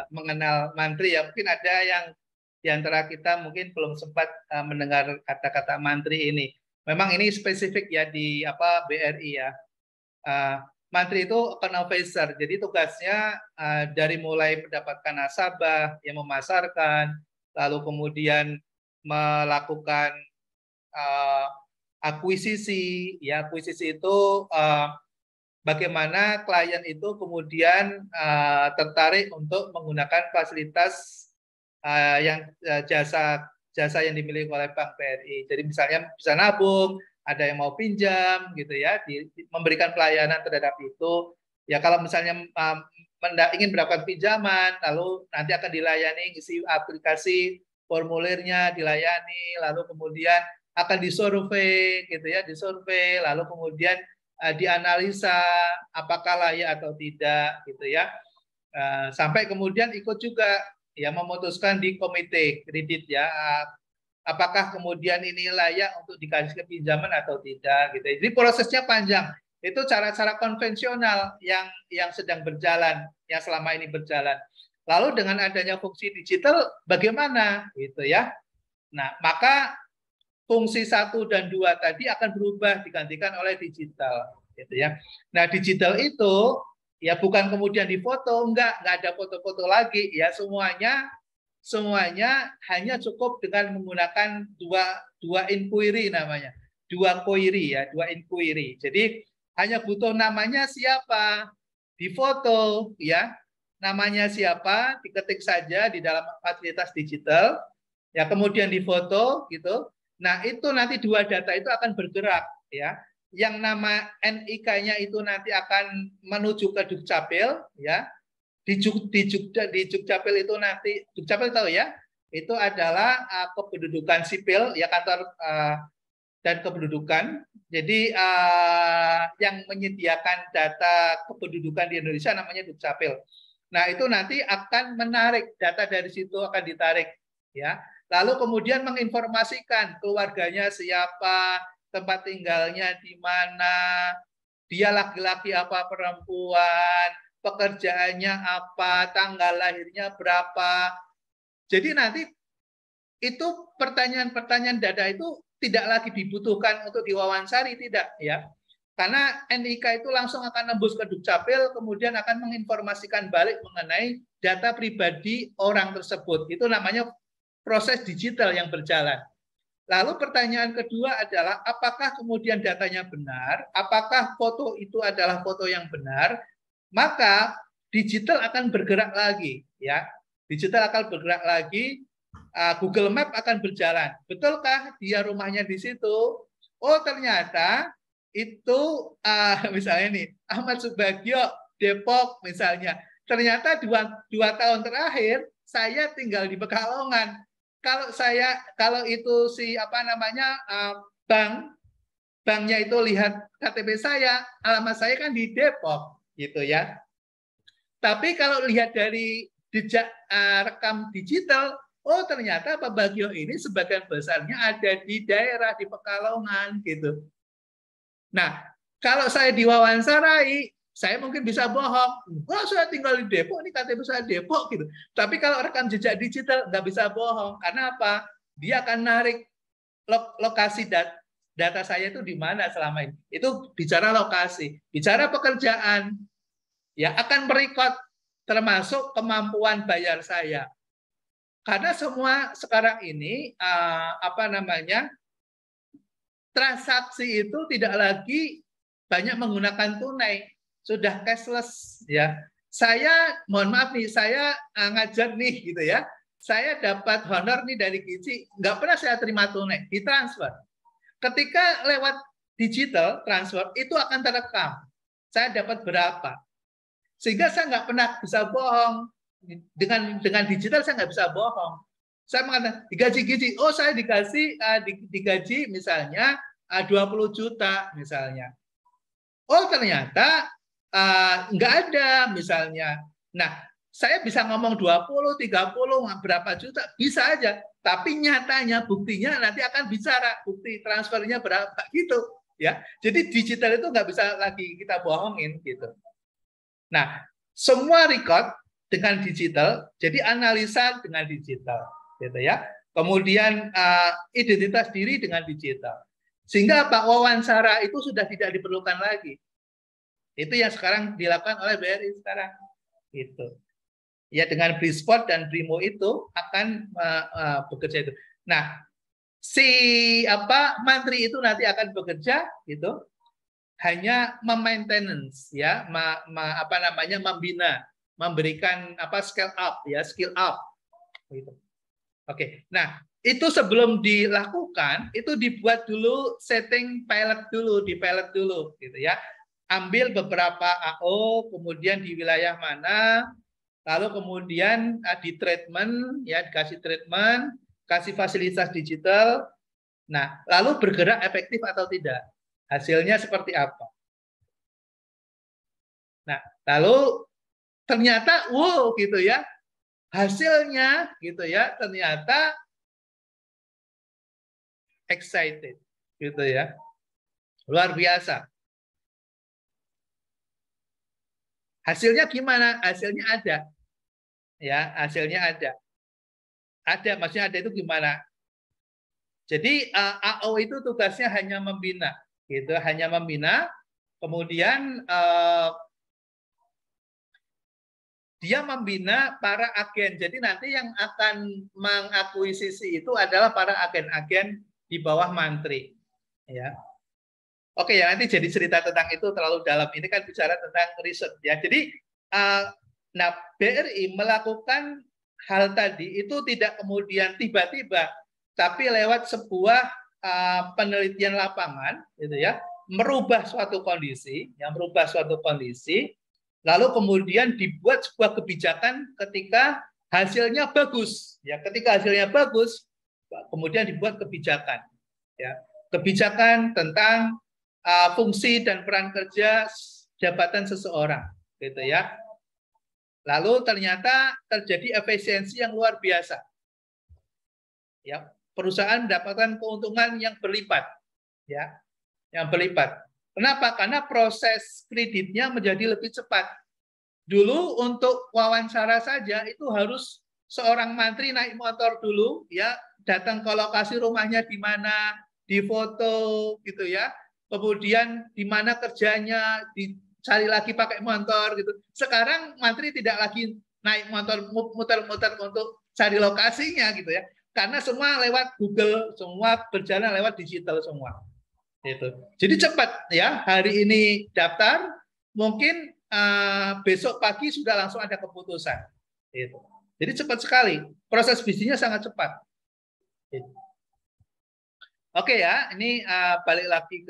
mengenal mantri ya. Mungkin ada yang di antara kita mungkin belum sempat mendengar kata-kata mantri ini. Memang ini spesifik ya di BRI ya. Mantri itu account officer, jadi tugasnya dari mulai mendapatkan nasabah, yang memasarkan, lalu kemudian melakukan akuisisi. Ya, akuisisi itu bagaimana klien itu kemudian tertarik untuk menggunakan fasilitas yang jasa yang dimiliki oleh Bank BRI. Jadi misalnya bisa nabung, ada yang mau pinjam gitu ya, memberikan pelayanan terhadap itu. Ya kalau misalnya ingin mendapatkan pinjaman, lalu nanti akan dilayani, isi aplikasi, formulirnya dilayani, lalu kemudian akan disurvei gitu ya, disurvei, lalu kemudian dianalisa apakah layak atau tidak gitu ya. Sampai kemudian ikut juga ya memutuskan di komite kredit ya. Apakah kemudian ini layak untuk dikasih pinjaman atau tidak gitu. Jadi prosesnya panjang. Itu cara-cara konvensional yang sedang berjalan, yang selama ini berjalan. Lalu dengan adanya fungsi digital bagaimana gitu ya. Nah, maka fungsi 1 dan 2 tadi akan berubah digantikan oleh digital gitu ya. Nah, digital itu ya bukan kemudian difoto, enggak ada foto-foto lagi ya, semuanya hanya cukup dengan menggunakan dua inquiry namanya. Dua query ya, dua inquiry. Jadi hanya butuh namanya siapa, difoto ya. Namanya siapa, diketik saja di dalam fasilitas digital. Ya, kemudian difoto gitu. Nah, itu nanti dua data itu akan bergerak ya. Yang nama NIK-nya itu nanti akan menuju ke Dukcapil ya. Di Dukcapil itu nanti, Dukcapil tahu ya, itu adalah kependudukan sipil ya, kantor dan kependudukan. Jadi yang menyediakan data kependudukan di Indonesia namanya Dukcapil. Nah, itu nanti akan menarik data dari situ, akan ditarik ya. Lalu kemudian menginformasikan keluarganya siapa, tempat tinggalnya di mana, dia laki-laki apa perempuan, pekerjaannya apa, tanggal lahirnya berapa. Jadi nanti itu pertanyaan-pertanyaan data itu tidak lagi dibutuhkan untuk diwawancari, tidak ya. Karena NIK itu langsung akan nembus ke Dukcapil, kemudian akan menginformasikan balik mengenai data pribadi orang tersebut. Itu namanya proses digital yang berjalan. Lalu pertanyaan kedua adalah apakah kemudian datanya benar, apakah foto itu adalah foto yang benar, maka digital akan bergerak lagi ya. Digital akan bergerak lagi, Google Map akan berjalan. Betulkah dia rumahnya di situ? Oh, ternyata itu misalnya nih Ahmad Subagio Depok misalnya. Ternyata dua tahun terakhir saya tinggal di Pekalongan. Kalau itu banknya itu lihat KTP saya, alamat saya kan di Depok gitu ya. Tapi kalau lihat dari jejak rekam digital, Oh ternyata Pak Bagio ini sebagian besarnya ada di daerah di Pekalongan gitu. Nah, kalau saya diwawancarai, saya mungkin bisa bohong. Wah, saya tinggal di Depok, ini KTP saya Depok gitu. Tapi kalau rekam jejak digital nggak bisa bohong. Karena apa? Dia akan narik lokasi data saya itu di mana selama ini. Itu bicara lokasi, bicara pekerjaan, ya akan merekod termasuk kemampuan bayar saya. Karena semua sekarang ini transaksi itu tidak lagi banyak menggunakan tunai, sudah cashless ya. Saya mohon maaf nih, saya ngajar nih gitu ya. Saya dapat honor nih dari Gizi, nggak pernah saya terima tunai, ditransfer. Ketika lewat digital transfer itu akan terekam. Saya dapat berapa. Sehingga saya nggak pernah bisa bohong. Dengan digital saya nggak bisa bohong. Saya mengatakan digaji Gizi, oh saya dikasih digaji misalnya 20 juta misalnya. Oh ternyata nggak ada misalnya. Nah saya bisa ngomong 20, 30, berapa juta bisa aja. Tapi nyatanya buktinya nanti akan bicara bukti transfernya berapa gitu ya. Jadi digital itu nggak bisa lagi kita bohongin gitu. Nah semua record dengan digital, jadi analisa dengan digital, gitu ya. Kemudian identitas diri dengan digital, sehingga Pak wawancara itu sudah tidak diperlukan lagi. Itu yang sekarang dilakukan oleh BRI sekarang, gitu. Ya dengan Brisport dan Brimo itu akan bekerja itu. Nah, mantri itu nanti akan bekerja, gitu, hanya memaintenance, ya, membina. Memberikan skill up gitu. Oke. Nah, itu sebelum dilakukan itu dibuat dulu setting pilot dulu gitu ya. Ambil beberapa AO, kemudian di wilayah mana, lalu kemudian di treatment ya, dikasih treatment, kasih fasilitas digital. Nah, lalu bergerak efektif atau tidak? Hasilnya seperti apa? Nah, lalu ternyata wow gitu ya, hasilnya gitu ya, ternyata excited gitu ya, luar biasa. Hasilnya gimana? Hasilnya ada ya, hasilnya ada maksudnya ada itu gimana? Jadi AO itu tugasnya hanya membina gitu, hanya membina, kemudian dia membina para agen. Jadi nanti yang akan mengakuisisi itu adalah para agen-agen di bawah mantri. Ya. Oke ya, nanti jadi cerita tentang itu terlalu dalam. Ini kan bicara tentang riset ya. Jadi BRI melakukan hal tadi itu tidak kemudian tiba-tiba, tapi lewat sebuah penelitian lapangan, gitu ya, merubah suatu kondisi, lalu kemudian dibuat sebuah kebijakan ketika hasilnya bagus. Ya, ketika hasilnya bagus, kemudian dibuat kebijakan. Ya, kebijakan tentang fungsi dan peran kerja jabatan seseorang, gitu ya. Lalu ternyata terjadi efisiensi yang luar biasa. Ya, perusahaan mendapatkan keuntungan yang berlipat, ya, yang berlipat. Kenapa? Karena proses kreditnya menjadi lebih cepat. Dulu untuk wawancara saja itu harus seorang mantri naik motor dulu, ya, datang ke lokasi rumahnya di mana, difoto, gitu ya. Kemudian di mana kerjanya, dicari lagi pakai motor, gitu. Sekarang mantri tidak lagi naik motor muter-muter untuk cari lokasinya, gitu ya. Karena semua lewat Google, semua berjalan lewat digital semua. Itu. Jadi cepat ya, hari ini daftar, mungkin besok pagi sudah langsung ada keputusan. Itu. Jadi cepat sekali, proses bisnisnya sangat cepat. Itu. Oke ya, ini balik lagi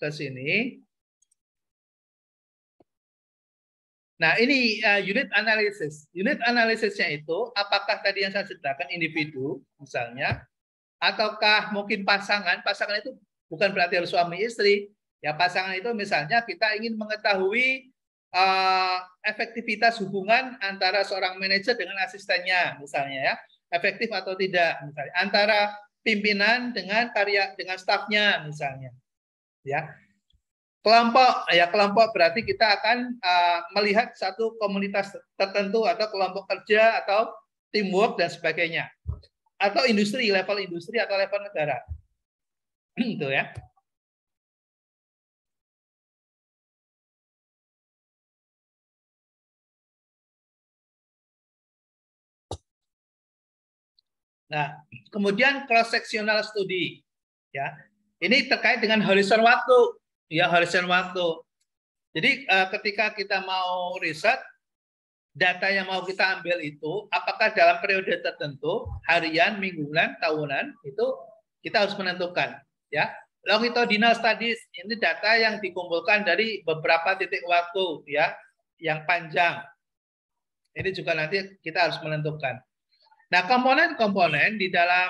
ke sini. Nah ini unit analysis. Unit analisisnya itu apakah tadi yang saya ceritakan individu misalnya, ataukah mungkin pasangan. Pasangan itu bukan berarti harus suami istri. Ya pasangan itu misalnya kita ingin mengetahui efektivitas hubungan antara seorang manajer dengan asistennya misalnya ya. efektif atau tidak, misalnya antara pimpinan dengan stafnya misalnya, ya. Kelompok berarti kita akan melihat satu komunitas tertentu atau kelompok kerja atau teamwork dan sebagainya, atau level industri atau level negara. Itu ya. Nah, kemudian cross sectional study, ya. Ini terkait dengan horizon waktu, ya, horizon waktu. Jadi ketika kita mau riset, data yang mau kita ambil itu apakah dalam periode tertentu, harian, mingguan, tahunan, itu kita harus menentukan, ya. Longitudinal studies ini data yang dikumpulkan dari beberapa titik waktu, ya, yang panjang. Ini juga nanti kita harus menentukan. Nah, komponen-komponen di dalam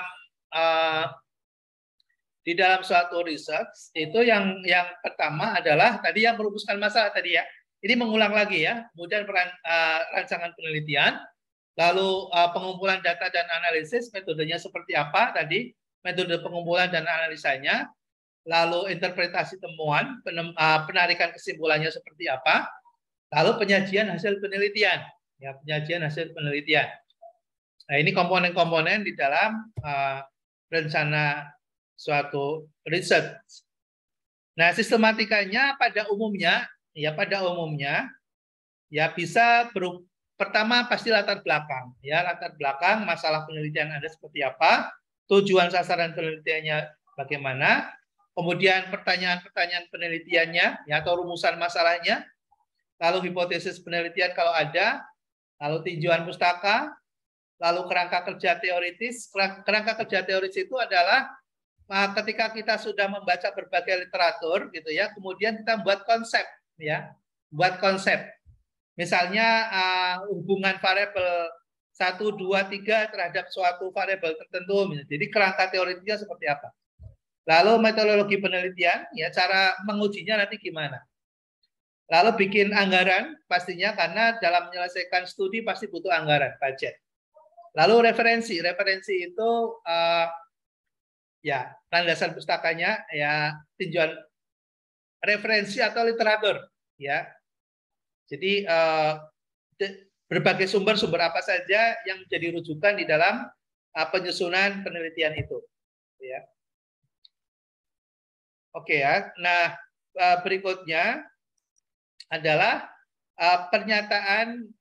suatu research itu yang pertama adalah tadi yang merumuskan masalah tadi, ya. Ini mengulang lagi, ya. Kemudian rancangan penelitian, lalu pengumpulan data dan analisis, metodenya seperti apa tadi, metode pengumpulan dan analisanya, lalu interpretasi temuan, penarikan kesimpulannya seperti apa, lalu penyajian hasil penelitian, ya, penyajian hasil penelitian. Nah, ini komponen-komponen di dalam rencana suatu riset. Nah, sistematikanya pada umumnya ya bisa pertama pasti latar belakang, ya, latar belakang masalah penelitian Anda seperti apa, tujuan sasaran penelitiannya bagaimana, kemudian pertanyaan-pertanyaan penelitiannya, ya, atau rumusan masalahnya, lalu hipotesis penelitian kalau ada, lalu tinjauan pustaka, lalu kerangka kerja teoritis. Kerangka kerja teoritis itu adalah ketika kita sudah membaca berbagai literatur, gitu ya, kemudian kita buat konsep, ya, buat konsep. Misalnya hubungan variabel 1, 2, 3 terhadap suatu variabel tertentu. Jadi kerangka teoritisnya seperti apa. Lalu metodologi penelitian, ya, cara mengujinya nanti gimana. Lalu bikin anggaran pastinya, karena dalam menyelesaikan studi pasti butuh anggaran, budget. Lalu referensi itu ya, landasan pustakanya, ya, tinjauan referensi atau literatur, ya. Jadi berbagai sumber apa saja yang menjadi rujukan di dalam penyusunan penelitian itu, ya. Oke, ya. Nah, berikutnya adalah pernyataan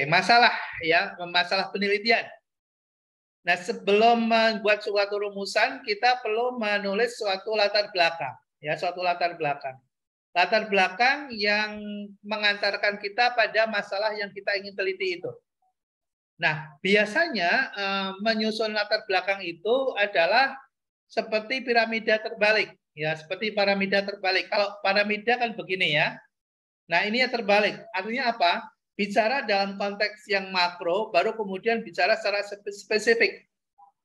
masalah, ya, masalah penelitian. Nah, sebelum membuat suatu rumusan, kita perlu menulis suatu latar belakang, ya, suatu latar belakang. Latar belakang yang mengantarkan kita pada masalah yang kita ingin teliti itu. Nah, biasanya menyusun latar belakang itu adalah seperti piramida terbalik, ya, seperti piramida terbalik. Kalau piramida kan begini, ya. Nah, ini yang terbalik. Artinya apa? Bicara dalam konteks yang makro, baru kemudian bicara secara spesifik,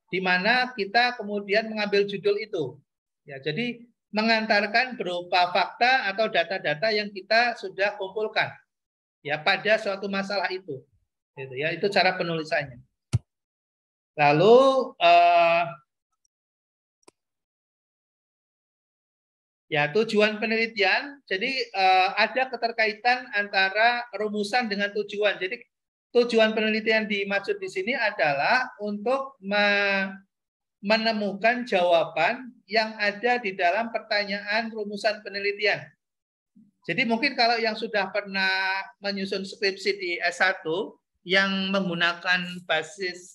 di mana kita kemudian mengambil judul itu. Ya, jadi mengantarkan berupa fakta atau data-data yang kita sudah kumpulkan, ya, pada suatu masalah itu. Gitu, ya, itu cara penulisannya. Lalu ya, tujuan penelitian, jadi ada keterkaitan antara rumusan dengan tujuan. Jadi tujuan penelitian dimaksud di sini adalah untuk menemukan jawaban yang ada di dalam pertanyaan rumusan penelitian. Jadi mungkin kalau yang sudah pernah menyusun skripsi di S1 yang menggunakan basis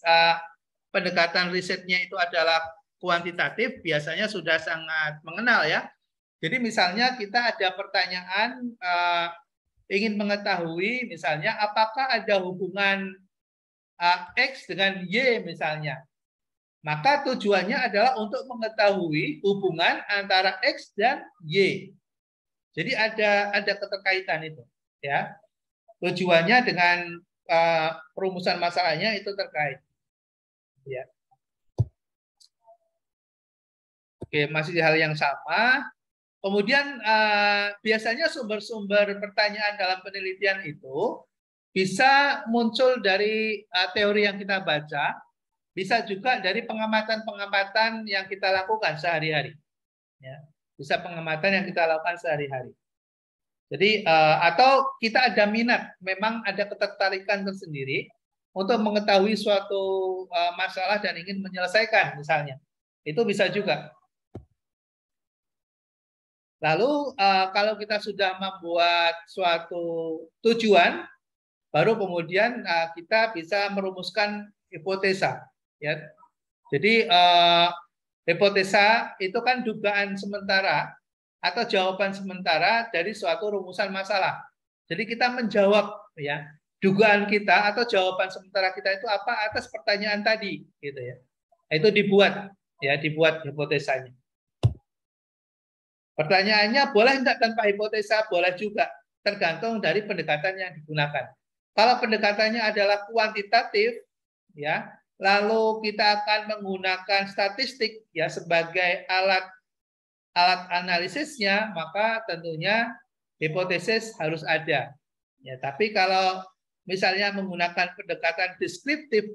pendekatan risetnya itu adalah kuantitatif, biasanya sudah sangat mengenal, ya. Jadi misalnya kita ada pertanyaan ingin mengetahui misalnya apakah ada hubungan X dengan Y misalnya. Maka tujuannya adalah untuk mengetahui hubungan antara X dan Y. Jadi ada keterkaitan itu, ya. Tujuannya dengan perumusan masalahnya itu terkait, ya. Oke, masih hal yang sama. Kemudian biasanya sumber-sumber pertanyaan dalam penelitian itu bisa muncul dari teori yang kita baca, bisa juga dari pengamatan-pengamatan yang kita lakukan sehari-hari. Ya, bisa pengamatan yang kita lakukan sehari-hari. Jadi atau kita ada minat, memang ada ketertarikan tersendiri untuk mengetahui suatu masalah dan ingin menyelesaikan misalnya. Itu bisa juga. Lalu kalau kita sudah membuat suatu tujuan, baru kemudian kita bisa merumuskan hipotesa. Ya. Jadi hipotesa itu kan dugaan sementara atau jawaban sementara dari suatu rumusan masalah. Jadi kita menjawab ya dugaan kita atau jawaban sementara kita itu apa atas pertanyaan tadi, gitu ya. Itu dibuat hipotesanya. Pertanyaannya boleh enggak tanpa hipotesa? Boleh juga, tergantung dari pendekatan yang digunakan. Kalau pendekatannya adalah kuantitatif, ya, lalu kita akan menggunakan statistik ya sebagai alat analisisnya, maka tentunya hipotesis harus ada. Ya, tapi kalau misalnya menggunakan pendekatan deskriptif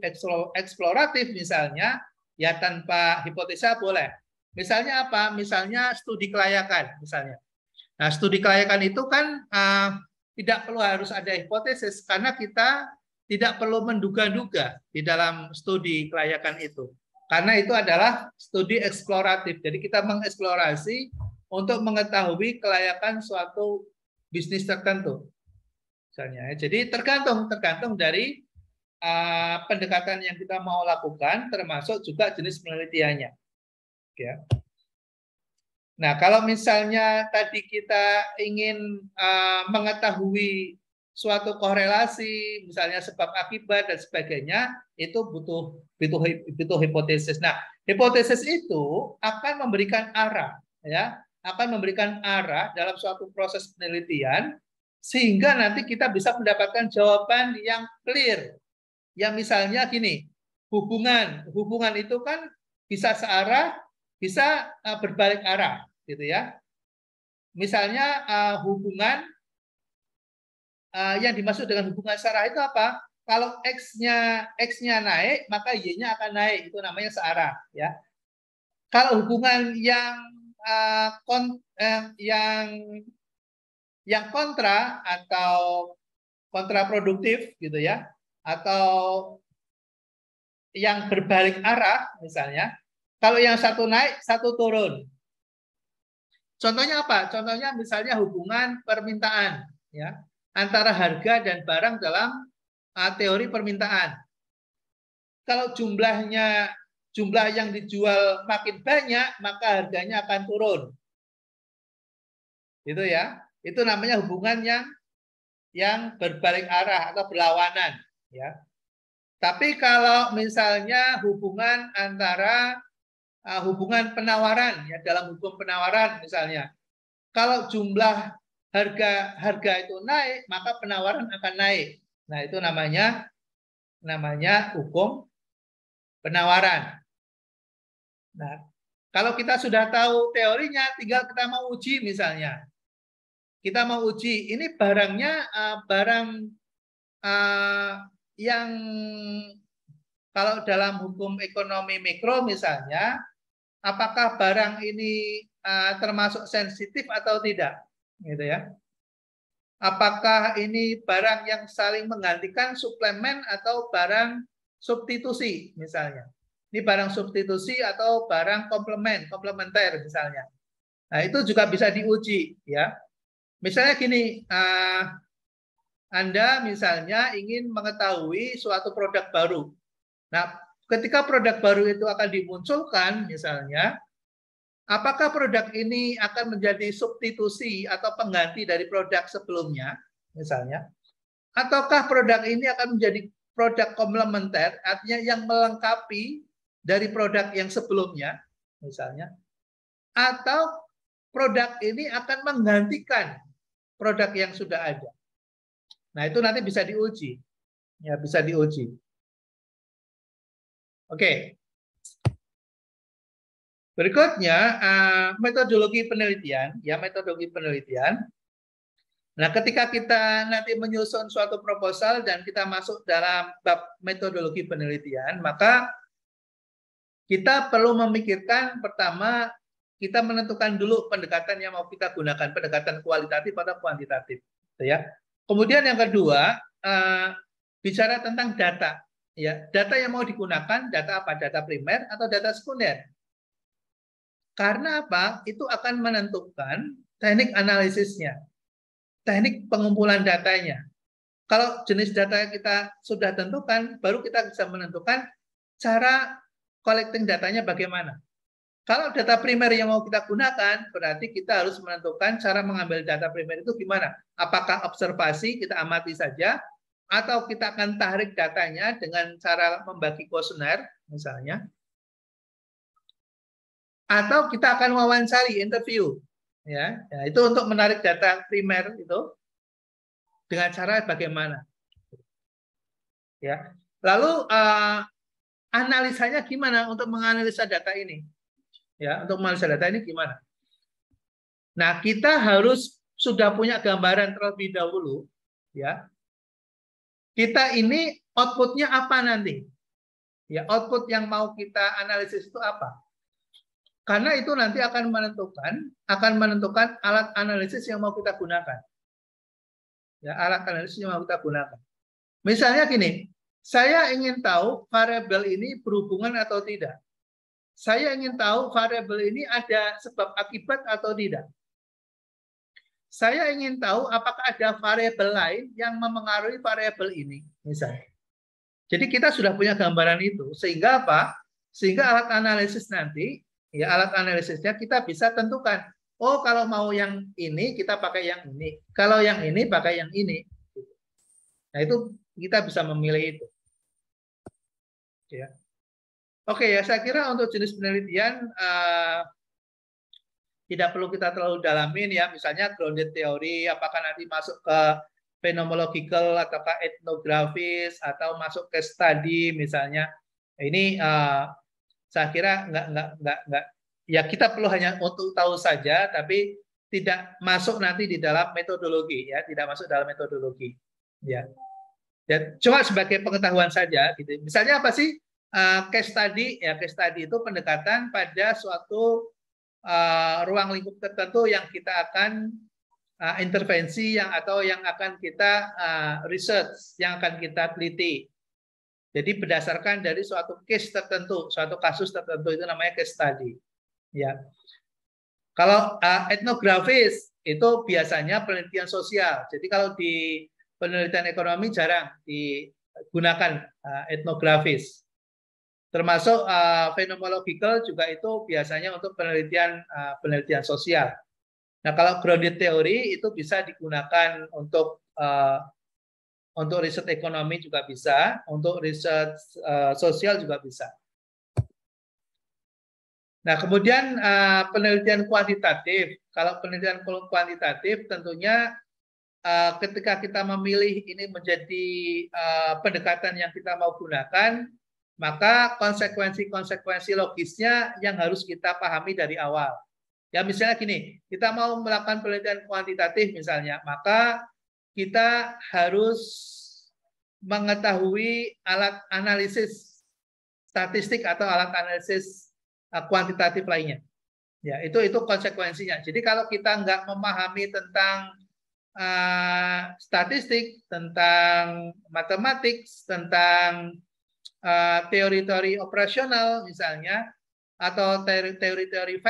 eksploratif misalnya, ya tanpa hipotesa boleh. Misalnya apa? Misalnya studi kelayakan misalnya. Nah, studi kelayakan itu kan tidak perlu harus ada hipotesis karena kita tidak perlu menduga-duga di dalam studi kelayakan itu. Karena itu adalah studi eksploratif. Jadi kita mengeksplorasi untuk mengetahui kelayakan suatu bisnis tertentu. Misalnya. Jadi tergantung dari pendekatan yang kita mau lakukan, termasuk juga jenis penelitiannya. Ya. Nah, kalau misalnya tadi kita ingin mengetahui suatu korelasi, misalnya sebab akibat dan sebagainya, itu butuh hipotesis. Nah, hipotesis itu akan memberikan arah, ya, akan memberikan arah dalam suatu proses penelitian sehingga nanti kita bisa mendapatkan jawaban yang clear. Yang misalnya gini, hubungan itu kan bisa searah, bisa berbalik arah, gitu ya. Misalnya hubungan yang dimaksud dengan hubungan searah itu apa? Kalau x-nya naik, maka y-nya akan naik, itu namanya searah, ya. Kalau hubungan yang kontra atau kontraproduktif, gitu ya, atau yang berbalik arah, misalnya. Kalau yang satu naik, satu turun. Contohnya apa? Contohnya misalnya hubungan permintaan, ya, antara harga dan barang dalam teori permintaan. Kalau jumlah yang dijual makin banyak, maka harganya akan turun. Gitu ya. Itu namanya hubungan yang berbalik arah atau berlawanan, ya. Tapi kalau misalnya hubungan antara hubungan penawaran, ya, dalam hukum penawaran misalnya, kalau jumlah harga itu naik, maka penawaran akan naik. Nah, itu namanya hukum penawaran. Nah, kalau kita sudah tahu teorinya, tinggal kita mau uji misalnya. Kita mau uji ini barangnya barang yang kalau dalam hukum ekonomi mikro misalnya, apakah barang ini termasuk sensitif atau tidak, gitu ya? Apakah ini barang yang saling menggantikan suplemen atau barang substitusi misalnya? Ini barang substitusi atau barang komplementer misalnya. Nah, itu juga bisa diuji, ya. Misalnya gini, Anda misalnya ingin mengetahui suatu produk baru. Nah, ketika produk baru itu akan dimunculkan misalnya, apakah produk ini akan menjadi substitusi atau pengganti dari produk sebelumnya misalnya, ataukah produk ini akan menjadi produk komplementer, artinya yang melengkapi dari produk yang sebelumnya misalnya, atau produk ini akan menggantikan produk yang sudah ada. Nah, itu nanti bisa diuji. Ya, bisa diuji. Oke. Berikutnya metodologi penelitian, ya metodologi penelitian. Nah, ketika kita nanti menyusun suatu proposal dan kita masuk dalam bab metodologi penelitian, maka kita perlu memikirkan pertama kita menentukan dulu pendekatan yang mau kita gunakan, pendekatan kualitatif atau kuantitatif, ya. Kemudian yang kedua bicara tentang data, ya. Data yang mau digunakan data apa? Data primer atau data sekunder? Karena apa? Itu akan menentukan teknik analisisnya, teknik pengumpulan datanya. Kalau jenis data yang kita sudah tentukan, baru kita bisa menentukan cara collecting datanya bagaimana. Kalau data primer yang mau kita gunakan, berarti kita harus menentukan cara mengambil data primer itu gimana. Apakah observasi, kita amati saja, atau kita akan tarik datanya dengan cara membagi kuesioner, misalnya. Atau kita akan wawancari, interview. Ya, itu untuk menarik data primer itu dengan cara bagaimana. Ya. Lalu analisanya gimana untuk menganalisa data ini? Ya, untuk menganalisa data ini gimana? Nah, kita harus sudah punya gambaran terlebih dahulu, ya. Kita ini outputnya apa nanti? Ya, output yang mau kita analisis itu apa? Karena itu nanti akan menentukan alat analisis yang mau kita gunakan. Ya, alat analisis yang mau kita gunakan. Misalnya gini, saya ingin tahu variabel ini berhubungan atau tidak. Saya ingin tahu variabel ini ada sebab akibat atau tidak. Saya ingin tahu apakah ada variabel lain yang memengaruhi variabel ini, misalnya. Jadi kita sudah punya gambaran itu, sehingga apa? Sehingga alat analisis nanti, ya alat analisisnya kita bisa tentukan. Oh, kalau mau yang ini kita pakai yang ini. Kalau yang ini pakai yang ini. Nah, itu kita bisa memilih itu. Ya. Oke, ya saya kira untuk jenis penelitian tidak perlu kita terlalu dalamin ya. Misalnya grounded theory, apakah nanti masuk ke phenomenological ataukah etnografis atau masuk ke study misalnya. Ini saya kira nggak. Ya kita perlu hanya untuk tahu saja, tapi tidak masuk nanti di dalam metodologi ya, tidak masuk dalam metodologi. Ya. Dan cuma sebagai pengetahuan saja gitu. Misalnya apa sih? Case study, ya case study itu pendekatan pada suatu ruang lingkup tertentu yang kita akan intervensi atau yang akan kita research, yang akan kita teliti. Jadi berdasarkan dari suatu case tertentu, suatu kasus tertentu itu namanya case study. Ya. Kalau etnografis itu biasanya penelitian sosial. Jadi kalau di penelitian ekonomi jarang digunakan etnografis. Termasuk phenomenological juga itu biasanya untuk penelitian sosial. Nah, kalau grounded theory itu bisa digunakan untuk riset ekonomi juga bisa, untuk riset sosial juga bisa. Nah, kemudian penelitian kuantitatif. Kalau penelitian kuantitatif tentunya ketika kita memilih ini menjadi pendekatan yang kita mau gunakan, maka konsekuensi-konsekuensi logisnya yang harus kita pahami dari awal. Ya misalnya gini, kita mau melakukan penelitian kuantitatif misalnya, maka kita harus mengetahui alat analisis statistik atau alat analisis kuantitatif lainnya. Ya, itu konsekuensinya. Jadi kalau kita nggak memahami tentang statistik, tentang matematik, tentang teori-teori operasional misalnya, atau teori-teori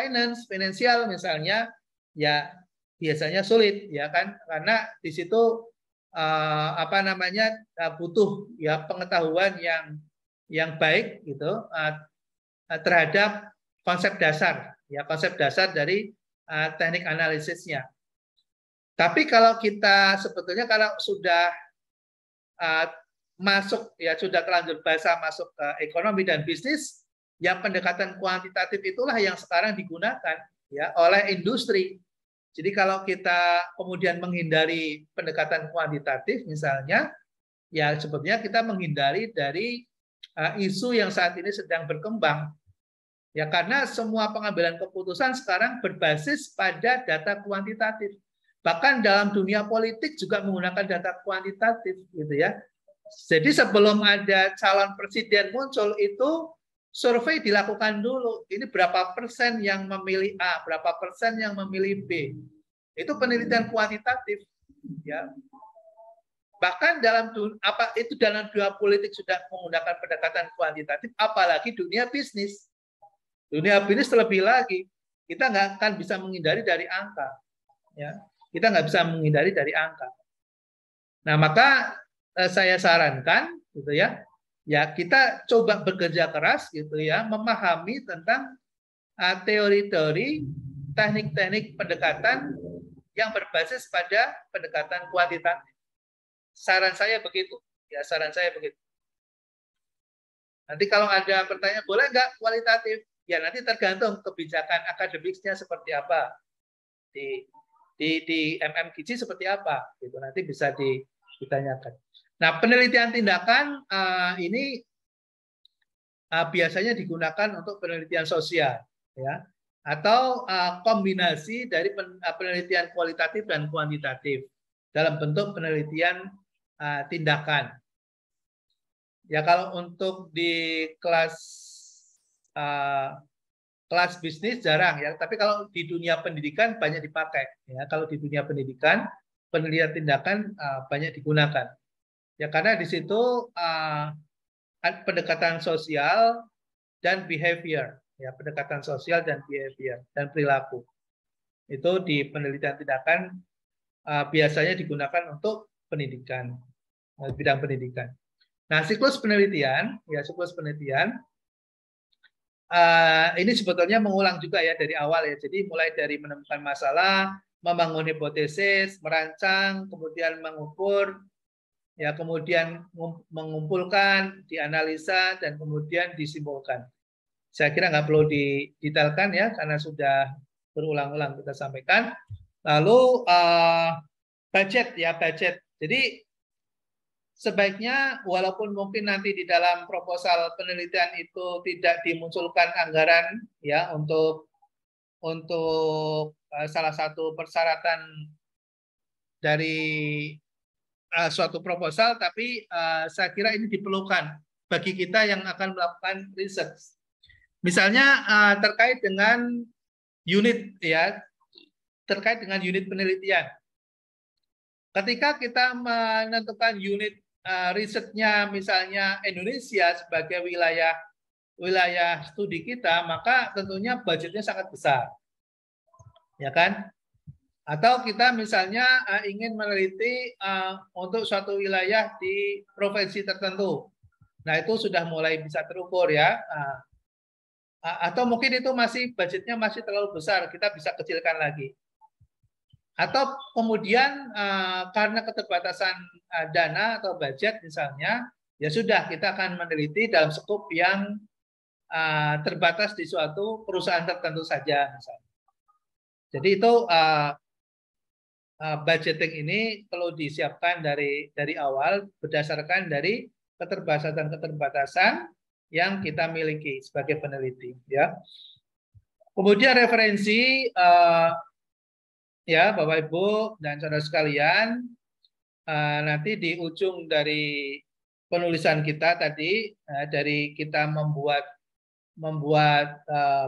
finansial misalnya, ya biasanya sulit ya kan, karena di situ butuh ya pengetahuan yang baik gitu terhadap konsep dasar dari teknik analisisnya. Tapi kalau kita sebetulnya kalau sudah masuk ya sudah terlanjur bahasa masuk ke ekonomi dan bisnis, yang pendekatan kuantitatif itulah yang sekarang digunakan ya oleh industri. Jadi kalau kita kemudian menghindari pendekatan kuantitatif misalnya, ya sebetulnya kita menghindari dari isu yang saat ini sedang berkembang, Ya, karena semua pengambilan keputusan sekarang berbasis pada data kuantitatif. Bahkan dalam dunia politik juga menggunakan data kuantitatif, gitu ya. Jadi sebelum ada calon presiden muncul itu survei dilakukan dulu. Ini berapa persen yang memilih A, berapa persen yang memilih B. Itu penelitian kuantitatif, ya. Bahkan dalam dunia politik sudah menggunakan pendekatan kuantitatif, apalagi dunia bisnis. Dunia bisnis terlebih lagi, kita nggak akan bisa menghindari dari angka, ya. Kita nggak bisa menghindari dari angka. Nah, maka saya sarankan, gitu ya, ya kita coba bekerja keras, gitu ya, memahami tentang teori-teori, teknik-teknik pendekatan yang berbasis pada pendekatan kuantitatif. Saran saya begitu, ya, saran saya begitu. Nanti kalau ada pertanyaan, boleh nggak kualitatif? Ya, nanti tergantung kebijakan akademiknya seperti apa. Di MMGG seperti apa, gitu. Nanti bisa ditanyakan. Nah, penelitian tindakan ini biasanya digunakan untuk penelitian sosial, ya, atau kombinasi dari penelitian kualitatif dan kuantitatif dalam bentuk penelitian tindakan. Ya, kalau untuk di kelas bisnis jarang, ya, tapi kalau di dunia pendidikan banyak dipakai, ya. Kalau di dunia pendidikan penelitian tindakan banyak digunakan, ya, karena di situ pendekatan sosial dan behavior, ya, pendekatan sosial dan behavior dan perilaku itu di penelitian tindakan biasanya digunakan untuk pendidikan, bidang pendidikan. Nah, siklus penelitian, ya, siklus penelitian ini sebetulnya mengulang juga, ya, dari awal, ya. Jadi mulai dari menemukan masalah, membangun hipotesis, merancang, kemudian mengukur, ya, kemudian mengumpulkan, dianalisa, dan kemudian disimpulkan. Saya kira nggak perlu didetailkan, ya, karena sudah berulang-ulang kita sampaikan. Lalu budget, ya, budget. Jadi sebaiknya walaupun mungkin nanti di dalam proposal penelitian itu tidak dimunculkan anggaran, ya, untuk salah satu persyaratan dari suatu proposal, tapi saya kira ini diperlukan bagi kita yang akan melakukan research. Misalnya terkait dengan unit, ya, terkait dengan unit penelitian. Ketika kita menentukan unit risetnya misalnya Indonesia sebagai wilayah studi kita, maka tentunya budgetnya sangat besar, ya kan? Atau kita misalnya ingin meneliti untuk suatu wilayah di provinsi tertentu, nah itu sudah mulai bisa terukur, ya. Atau mungkin itu budgetnya masih terlalu besar, kita bisa kecilkan lagi. Atau kemudian karena keterbatasan dana atau budget misalnya, ya sudah, kita akan meneliti dalam skop yang terbatas di suatu perusahaan tertentu saja misalnya. Jadi itu budgeting ini perlu disiapkan dari awal berdasarkan dari keterbatasan yang kita miliki sebagai peneliti, ya. Kemudian referensi, ya, Bapak Ibu dan saudara sekalian, nanti di ujung dari penulisan kita tadi, dari kita membuat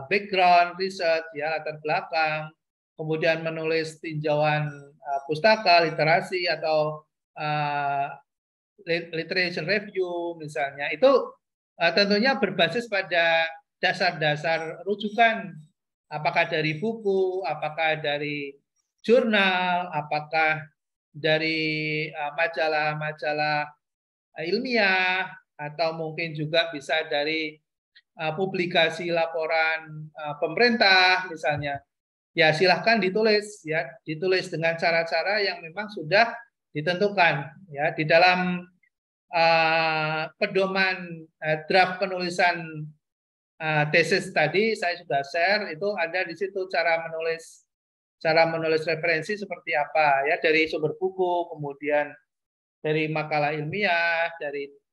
background research, ya, latar belakang, kemudian menulis tinjauan pustaka, literasi atau literature review misalnya, itu tentunya berbasis pada dasar-dasar rujukan, apakah dari buku, apakah dari jurnal, apakah dari majalah-majalah ilmiah, atau mungkin juga bisa dari publikasi laporan pemerintah misalnya. Ya, silahkan ditulis, ya, ditulis dengan cara-cara yang memang sudah ditentukan, ya, di dalam pedoman draft penulisan tesis tadi saya sudah share, itu ada di situ cara menulis referensi seperti apa, ya, dari sumber buku, kemudian dari makalah ilmiah,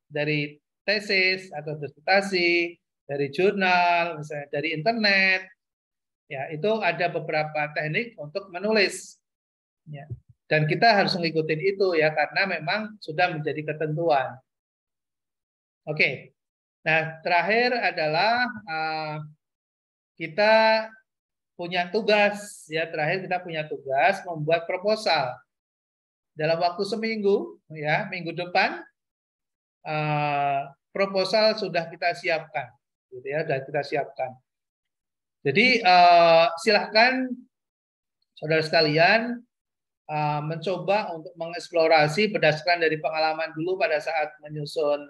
dari tesis atau disertasi, dari jurnal, misalnya dari internet. Ya, itu ada beberapa teknik untuk menulis. Ya. Dan kita harus mengikuti itu ya, karena memang sudah menjadi ketentuan. Oke. Nah, terakhir adalah kita punya tugas ya. Terakhir kita punya tugas membuat proposal dalam waktu seminggu ya. Minggu depan proposal sudah kita siapkan, gitu ya. Sudah kita siapkan. Jadi silahkan saudara sekalian mencoba untuk mengeksplorasi berdasarkan dari pengalaman dulu pada saat menyusun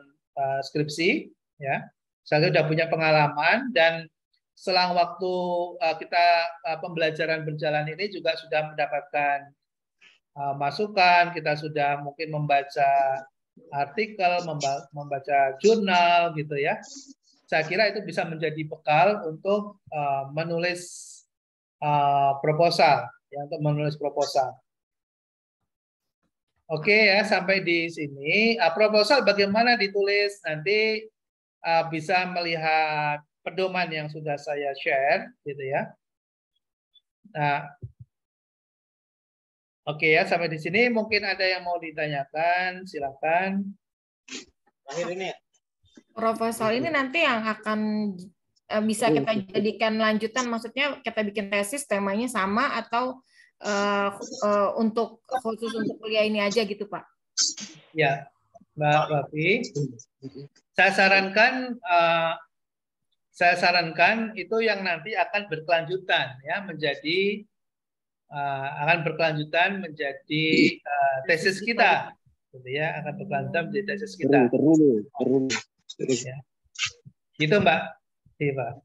skripsi, ya. Saya sudah punya pengalaman dan selang waktu kita pembelajaran berjalan ini juga sudah mendapatkan masukan, kita sudah mungkin membaca artikel, membaca jurnal, gitu ya. Saya kira itu bisa menjadi bekal untuk menulis proposal, ya, untuk menulis proposal. Oke ya, sampai di sini. Proposal bagaimana ditulis nanti bisa melihat pedoman yang sudah saya share, gitu ya. Nah, oke ya, sampai di sini mungkin ada yang mau ditanyakan, silakan. Akhir ini ya. Proposal ini nanti yang akan bisa kita jadikan lanjutan, maksudnya kita bikin tesis temanya sama atau untuk khusus untuk kuliah ini aja gitu Pak? Ya, Mbak Wafi, saya sarankan itu yang nanti akan berkelanjutan ya menjadi tesis kita, gitu ya, akan berkelanjutan menjadi tesis kita. Ya. Gitu Mbak. Iya,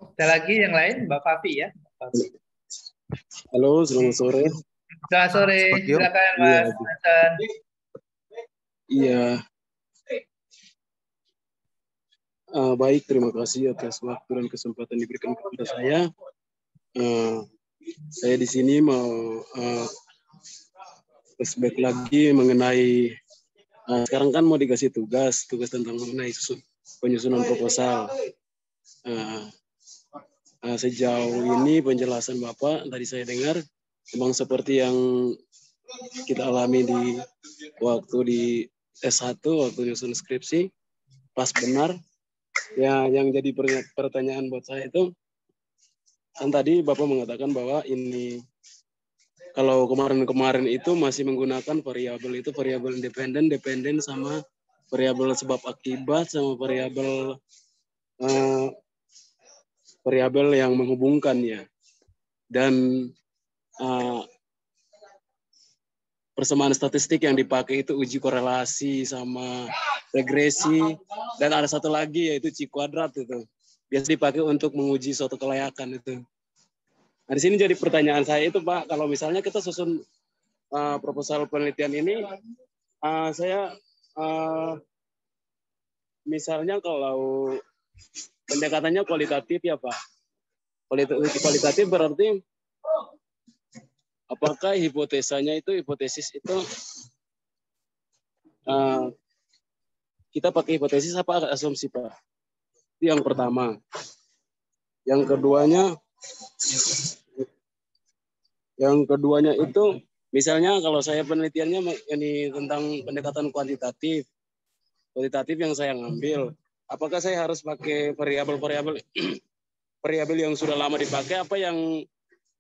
ada lagi yang lain, Mbak Fafi ya. Mbak Fafi. Halo, selamat sore. Selamat sore, silakan Mas Hasan. Iya. Baik, terima kasih atas waktu dan kesempatan diberikan kepada saya. Saya di sini mau flashback lagi mengenai sekarang kan mau dikasih tugas tentang mengenai penyusunan proposal. Sejauh ini penjelasan Bapak tadi saya dengar memang seperti yang kita alami di waktu di S1 waktu nyusun skripsi, pas benar. Ya, yang jadi pertanyaan buat saya itu kan tadi Bapak mengatakan bahwa ini kalau kemarin itu masih menggunakan variabel dependen sama variabel sebab akibat sama variabel yang menghubungkannya, dan persamaan statistik yang dipakai itu uji korelasi sama regresi, dan ada satu lagi yaitu C kuadrat, itu biasa dipakai untuk menguji suatu kelayakan itu. Nah, di sini jadi pertanyaan saya itu Pak, kalau misalnya kita susun proposal penelitian ini, saya misalnya kalau pendekatannya kualitatif ya Pak. Kualitatif berarti apakah hipotesis itu kita pakai hipotesis apa asumsi Pak? Itu yang pertama. Yang keduanya itu misalnya kalau saya penelitiannya ini tentang pendekatan kuantitatif yang saya ngambil. Apakah saya harus pakai variabel yang sudah lama dipakai, apa yang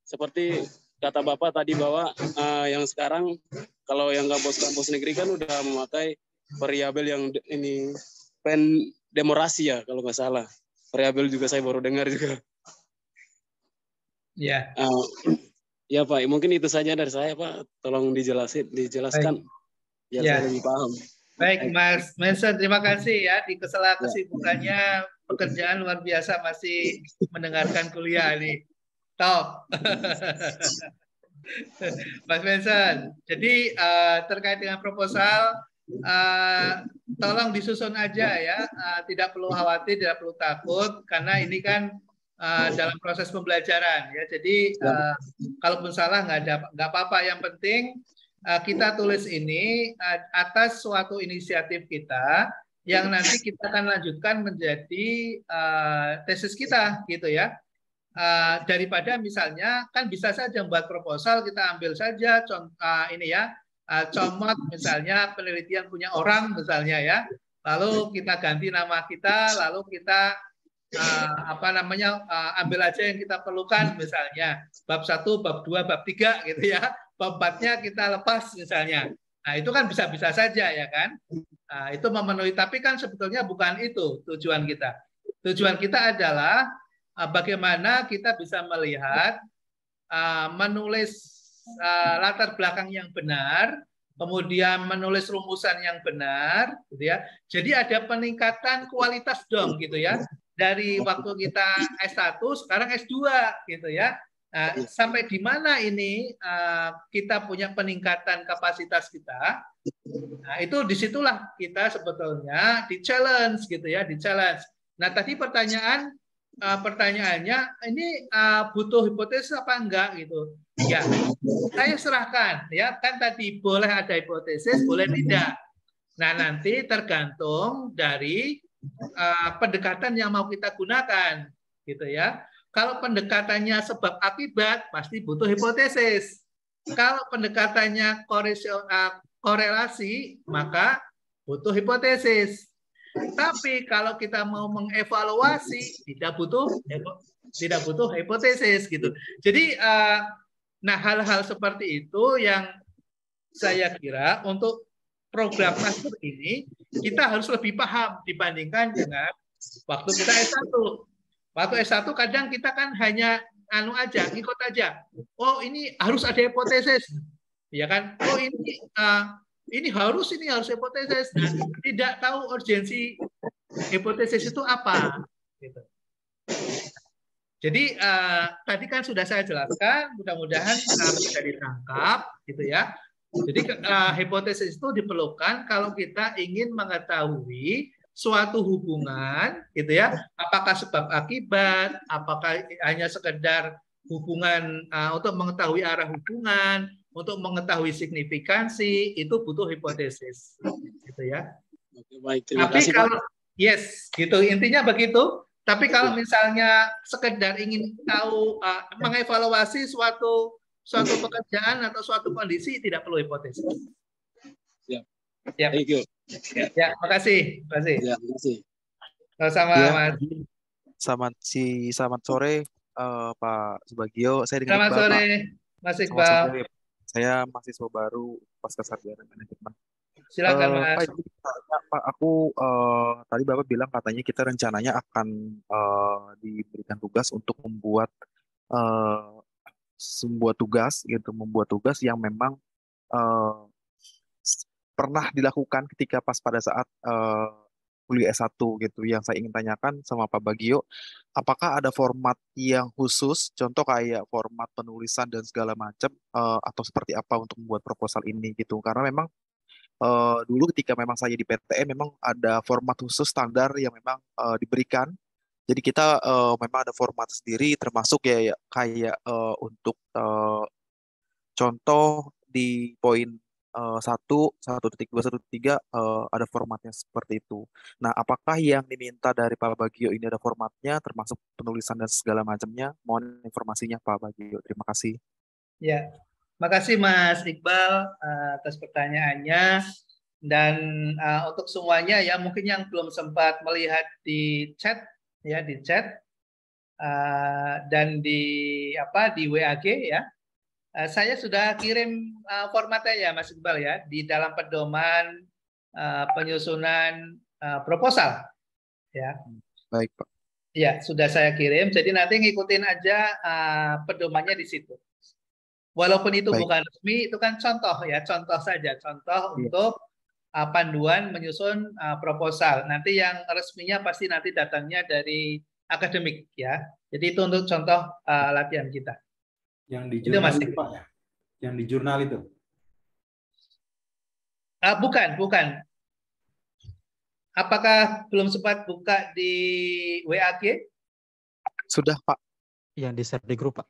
seperti kata Bapak tadi bahwa yang sekarang kalau yang kampus negeri kan udah memakai variabel yang ini demorasi ya kalau nggak salah. Variabel juga saya baru dengar juga. Ya. Ya Pak, mungkin itu saja dari saya Pak. Tolong dijelaskan biar saya lebih paham. Baik, Mas Mason, terima kasih ya. Di kesela kesibukannya pekerjaan luar biasa masih mendengarkan kuliah nih. Top. Mas Mason, jadi terkait dengan proposal, tolong disusun aja ya. Tidak perlu khawatir, tidak perlu takut, karena ini kan dalam proses pembelajaran ya. Jadi kalaupun salah nggak apa-apa. Yang penting kita tulis ini atas suatu inisiatif kita yang nanti kita akan lanjutkan menjadi tesis kita gitu ya. Daripada misalnya kan bisa saja membuat proposal, kita ambil saja comot misalnya penelitian punya orang misalnya ya, lalu kita ganti nama kita, lalu kita ambil aja yang kita perlukan misalnya bab 1, bab 2, bab 3 gitu ya, bab 4-nya kita lepas misalnya. Nah itu kan bisa-bisa saja ya kan. Nah, itu memenuhi, tapi kan sebetulnya bukan itu tujuan kita. Tujuan kita adalah bagaimana kita bisa melihat, menulis latar belakang yang benar, kemudian menulis rumusan yang benar, gitu ya. Jadi ada peningkatan kualitas dong, gitu ya. Dari waktu kita S1, sekarang S2, gitu ya. Nah, sampai di mana ini kita punya peningkatan kapasitas kita? Nah, itu disitulah kita sebetulnya di challenge, gitu ya, di challenge. Nah, tadi pertanyaannya ini butuh hipotesis apa enggak gitu? Ya, saya serahkan ya, kan tadi boleh ada hipotesis, boleh tidak. Nah, nanti tergantung dari pendekatan yang mau kita gunakan, gitu ya. Kalau pendekatannya sebab akibat, pasti butuh hipotesis. Kalau pendekatannya korelasi, maka butuh hipotesis. Tapi kalau kita mau mengevaluasi, tidak butuh hipotesis gitu. Jadi, nah hal-hal seperti itu yang saya kira untuk program master ini kita harus lebih paham dibandingkan dengan waktu kita S1. Waktu S1 kadang kita kan hanya ikut aja. Oh, ini harus ada hipotesis. Ya kan? Oh, ini harus hipotesis. Nah, tidak tahu urgensi hipotesis itu apa. Gitu. Jadi tadi kan sudah saya jelaskan, mudah-mudahan bisa ditangkap, gitu ya. Jadi hipotesis itu diperlukan kalau kita ingin mengetahui suatu hubungan, gitu ya, apakah sebab akibat, apakah hanya sekedar hubungan untuk mengetahui arah hubungan, untuk mengetahui signifikansi, itu butuh hipotesis, gitu ya. Baik, tapi kasih, kalau gitu intinya begitu. Tapi kalau misalnya sekedar ingin tahu mengevaluasi suatu pekerjaan atau suatu kondisi, tidak perlu hipotesis. Ya. Thank you. Ya, makasih. Ya, makasih. Sama ya, Mas. Selamat sore Pak Subagio. Saya dengan Selamat sore Mas Iqbal. Saya mahasiswa baru pasca sarjana manajemen. Silakan Mas. Pak, aku tadi Bapak bilang katanya kita rencananya akan diberikan tugas untuk membuat sebuah tugas yang memang pernah dilakukan ketika pada saat kuliah S1 gitu. Yang saya ingin tanyakan sama Pak Bagio, apakah ada format yang khusus, contoh kayak format penulisan dan segala macam, atau seperti apa untuk membuat proposal ini gitu? Karena memang dulu ketika memang saya di PTN memang ada format khusus standar yang memang diberikan. Jadi kita memang ada format sendiri, termasuk ya kayak untuk contoh di poin 1.2.1.3 ada formatnya seperti itu. Nah, apakah yang diminta dari Pak Bagio ini ada formatnya, termasuk penulisan dan segala macamnya? Mohon informasinya Pak Bagio. Terima kasih. Ya, makasih Mas Iqbal atas pertanyaannya. Dan untuk semuanya ya, mungkin yang belum sempat melihat di chat dan di WAG ya. Saya sudah kirim formatnya ya Mas Iqbal ya, di dalam pedoman penyusunan proposal ya. Baik Pak. Ya, sudah saya kirim. Jadi nanti ngikutin aja pedomannya di situ. Walaupun itu bukan resmi, itu kan contoh ya, contoh saja, contoh untuk panduan menyusun proposal. Nanti yang resminya pasti nanti datangnya dari akademik ya. Jadi itu untuk contoh latihan kita. Yang di jurnal itu Pak ya? Yang di jurnal itu? Bukan. Apakah belum sempat buka di WAG? Sudah Pak. Yang di share di grup Pak.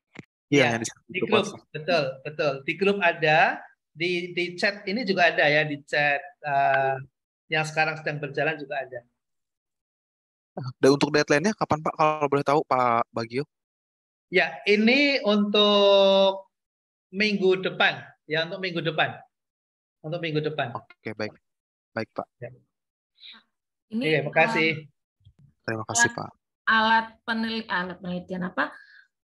Iya, di grup. Betul. Di grup ada, di chat ini juga ada ya, di chat yang sekarang sedang berjalan juga ada. Dan untuk deadline-nya kapan Pak, kalau boleh tahu Pak Bagio? Ya, ini untuk minggu depan, ya untuk minggu depan. Untuk minggu depan. Oke, baik. Baik, Pak. Ya. Ini Terima kasih. Terima kasih, Pak. alat penelitian apa?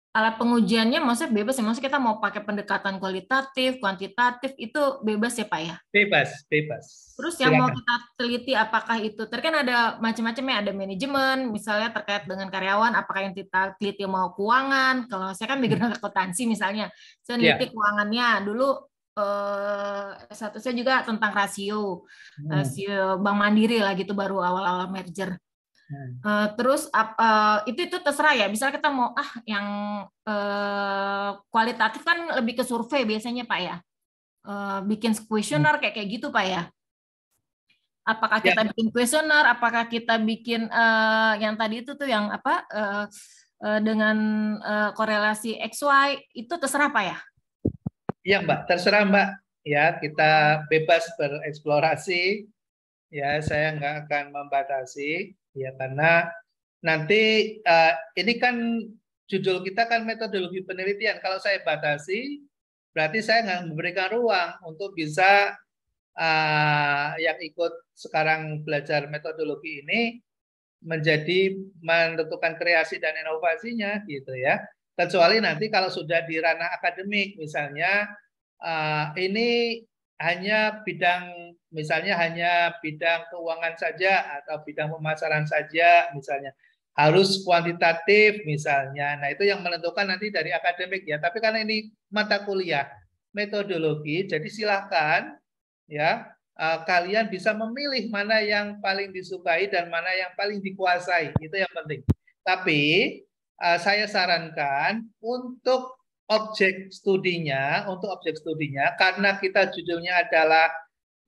Alat pengujiannya maksudnya bebas ya, maksudnya kita mau pakai pendekatan kualitatif, kuantitatif itu bebas ya Pak ya? Bebas, bebas. Terus yang mau Silakan. kita teliti apakah itu, kan ada macam-macam ya, ada manajemen, misalnya terkait dengan karyawan, apakah yang kita teliti mau keuangan, kalau saya kan background akuntansi misalnya, saya neliti keuangannya dulu, satu saya juga tentang rasio Bank Mandiri lah gitu, baru awal-awal merger. Terus itu terserah ya. Misal kita mau yang kualitatif kan lebih ke survei biasanya Pak ya. Bikin kuesioner kayak gitu Pak ya. Apakah kita bikin kuesioner? Apakah kita bikin yang tadi itu tuh yang apa dengan korelasi XY itu terserah Pak ya? Iya Mbak, terserah Mbak. Ya kita bebas bereksplorasi. Ya saya nggak akan membatasi. Ya karena nanti ini kan judul kita kan metodologi penelitian. Kalau saya batasi, berarti saya nggak memberikan ruang untuk bisa yang ikut sekarang belajar metodologi ini menentukan kreasi dan inovasinya gitu ya. Kecuali nanti kalau sudah di ranah akademik misalnya ini hanya bidang misalnya hanya bidang keuangan saja atau bidang pemasaran saja misalnya harus kuantitatif misalnya. Nah, itu yang menentukan nanti dari akademik ya. Tapi karena ini mata kuliah metodologi, jadi silahkan ya kalian bisa memilih mana yang paling disukai dan mana yang paling dikuasai. Itu yang penting. Tapi saya sarankan untuk objek studinya karena kita judulnya adalah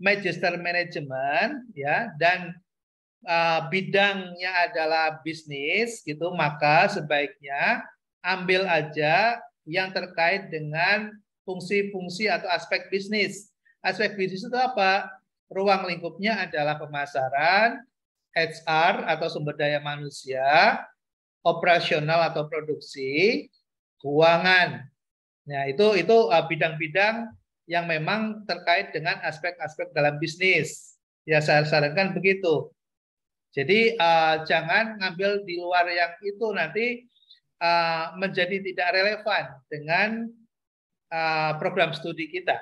Magister Management ya dan bidangnya adalah bisnis gitu, maka sebaiknya ambil aja yang terkait dengan fungsi-fungsi atau aspek bisnis. Aspek bisnis itu apa? Ruang lingkupnya adalah pemasaran, HR atau sumber daya manusia, operasional atau produksi, keuangan. Nah, itu bidang-bidang yang memang terkait dengan aspek-aspek dalam bisnis. Ya, saya sarankan begitu. Jadi jangan ngambil di luar yang itu nanti menjadi tidak relevan dengan program studi kita.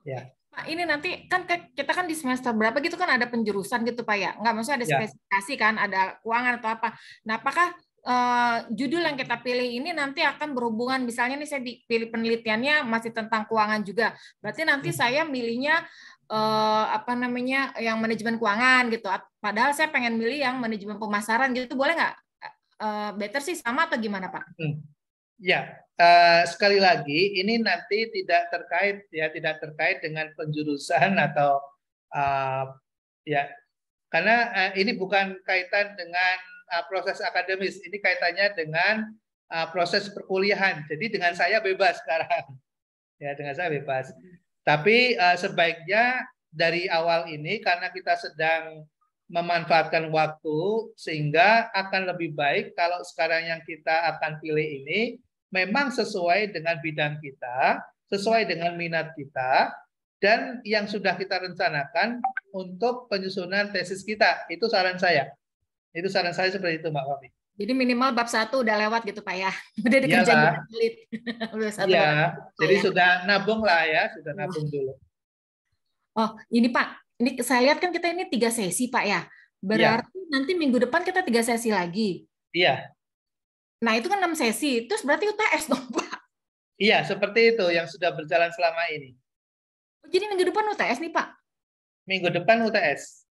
Ya. Pak, ini nanti kan kita kan di semester berapa gitu kan ada penjurusan gitu Pak ya? Enggak, maksudnya ada spesifikasi kan, ada keuangan atau apa. Nah, apakah judul yang kita pilih ini nanti akan berhubungan, misalnya nih saya pilih penelitiannya masih tentang keuangan juga, berarti nanti saya milihnya yang manajemen keuangan gitu, padahal saya pengen milih yang manajemen pemasaran gitu, boleh nggak? Better sih sama atau gimana Pak? Ya, sekali lagi ini nanti tidak terkait dengan penjurusan atau ya karena ini bukan kaitan dengan proses akademis, ini kaitannya dengan proses perkuliahan. Jadi dengan saya bebas sekarang, ya dengan saya bebas. Tapi sebaiknya dari awal ini karena kita sedang memanfaatkan waktu sehingga akan lebih baik kalau sekarang yang kita akan pilih ini memang sesuai dengan bidang kita, sesuai dengan minat kita, dan yang sudah kita rencanakan untuk penyusunan tesis kita. Itu saran saya. Itu saran saya seperti itu, Mbak Fami. Jadi minimal bab 1 udah lewat gitu Pak ya. Udah dikerjain pelit. Iya, jadi sudah nabung lah ya, sudah nabung dulu. Oh, ini Pak, ini saya lihat kan kita ini 3 sesi Pak ya. Berarti nanti minggu depan kita 3 sesi lagi. Iya. Nah, itu kan 6 sesi. Terus berarti UTS dong, Pak? Iya, seperti itu yang sudah berjalan selama ini. Jadi minggu depan UTS nih, Pak? Minggu depan UTS.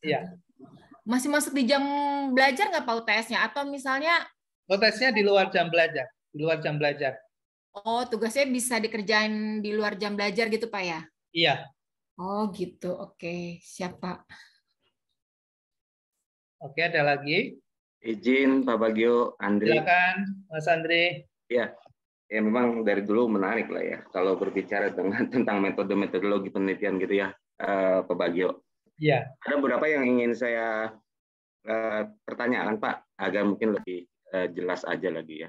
Iya. Masih masuk di jam belajar nggak Pak UTS-nya? Atau misalnya... UTS-nya di luar jam belajar. Di luar jam belajar. Oh, tugasnya bisa dikerjain di luar jam belajar gitu, Pak ya? Iya. Oh, gitu. Oke, siap, Pak. Oke, ada lagi? Izin Pak Bagio, Andri. Silakan, Mas Andri. Ya, memang dari dulu menarik lah ya kalau berbicara tentang metode-metodologi penelitian gitu ya, Pak Bagio. Ya. Ada beberapa yang ingin saya pertanyakan Pak, agar mungkin lebih jelas aja lagi ya.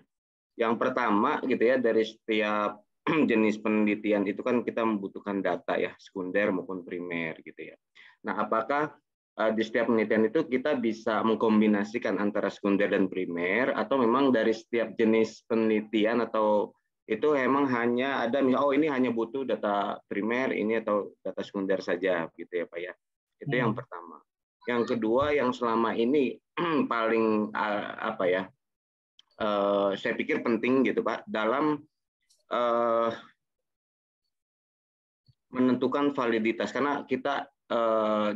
Yang pertama gitu ya, dari setiap jenis penelitian itu kan kita membutuhkan data ya, sekunder maupun primer gitu ya. Nah, apakah di setiap penelitian itu kita bisa mengkombinasikan antara sekunder dan primer, atau memang dari setiap jenis penelitian atau itu memang hanya ada, oh ini hanya butuh data primer ini atau data sekunder saja gitu ya Pak ya. Itu yang pertama. Yang kedua, yang selama ini paling apa ya, saya pikir penting gitu Pak, dalam menentukan validitas, karena kita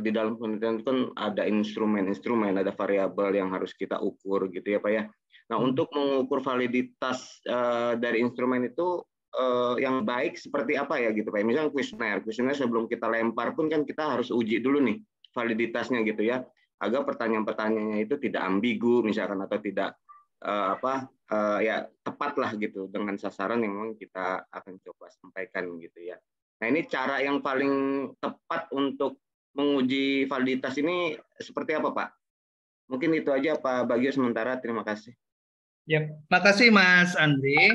di dalam penelitian itu kan ada instrumen-instrumen, ada variabel yang harus kita ukur gitu ya Pak ya. Nah, untuk mengukur validitas dari instrumen itu yang baik seperti apa ya gitu Pak. Misalnya kuesioner sebelum kita lempar pun kan kita harus uji dulu nih validitasnya gitu ya, agar pertanyaan-pertanyaannya itu tidak ambigu misalkan, atau tidak ya tepat lah gitu dengan sasaran yang memang kita akan coba sampaikan gitu ya. Nah, ini cara yang paling tepat untuk menguji validitas ini seperti apa Pak? Mungkin itu aja Pak Bagio sementara, terima kasih. Ya, makasih Mas Andri.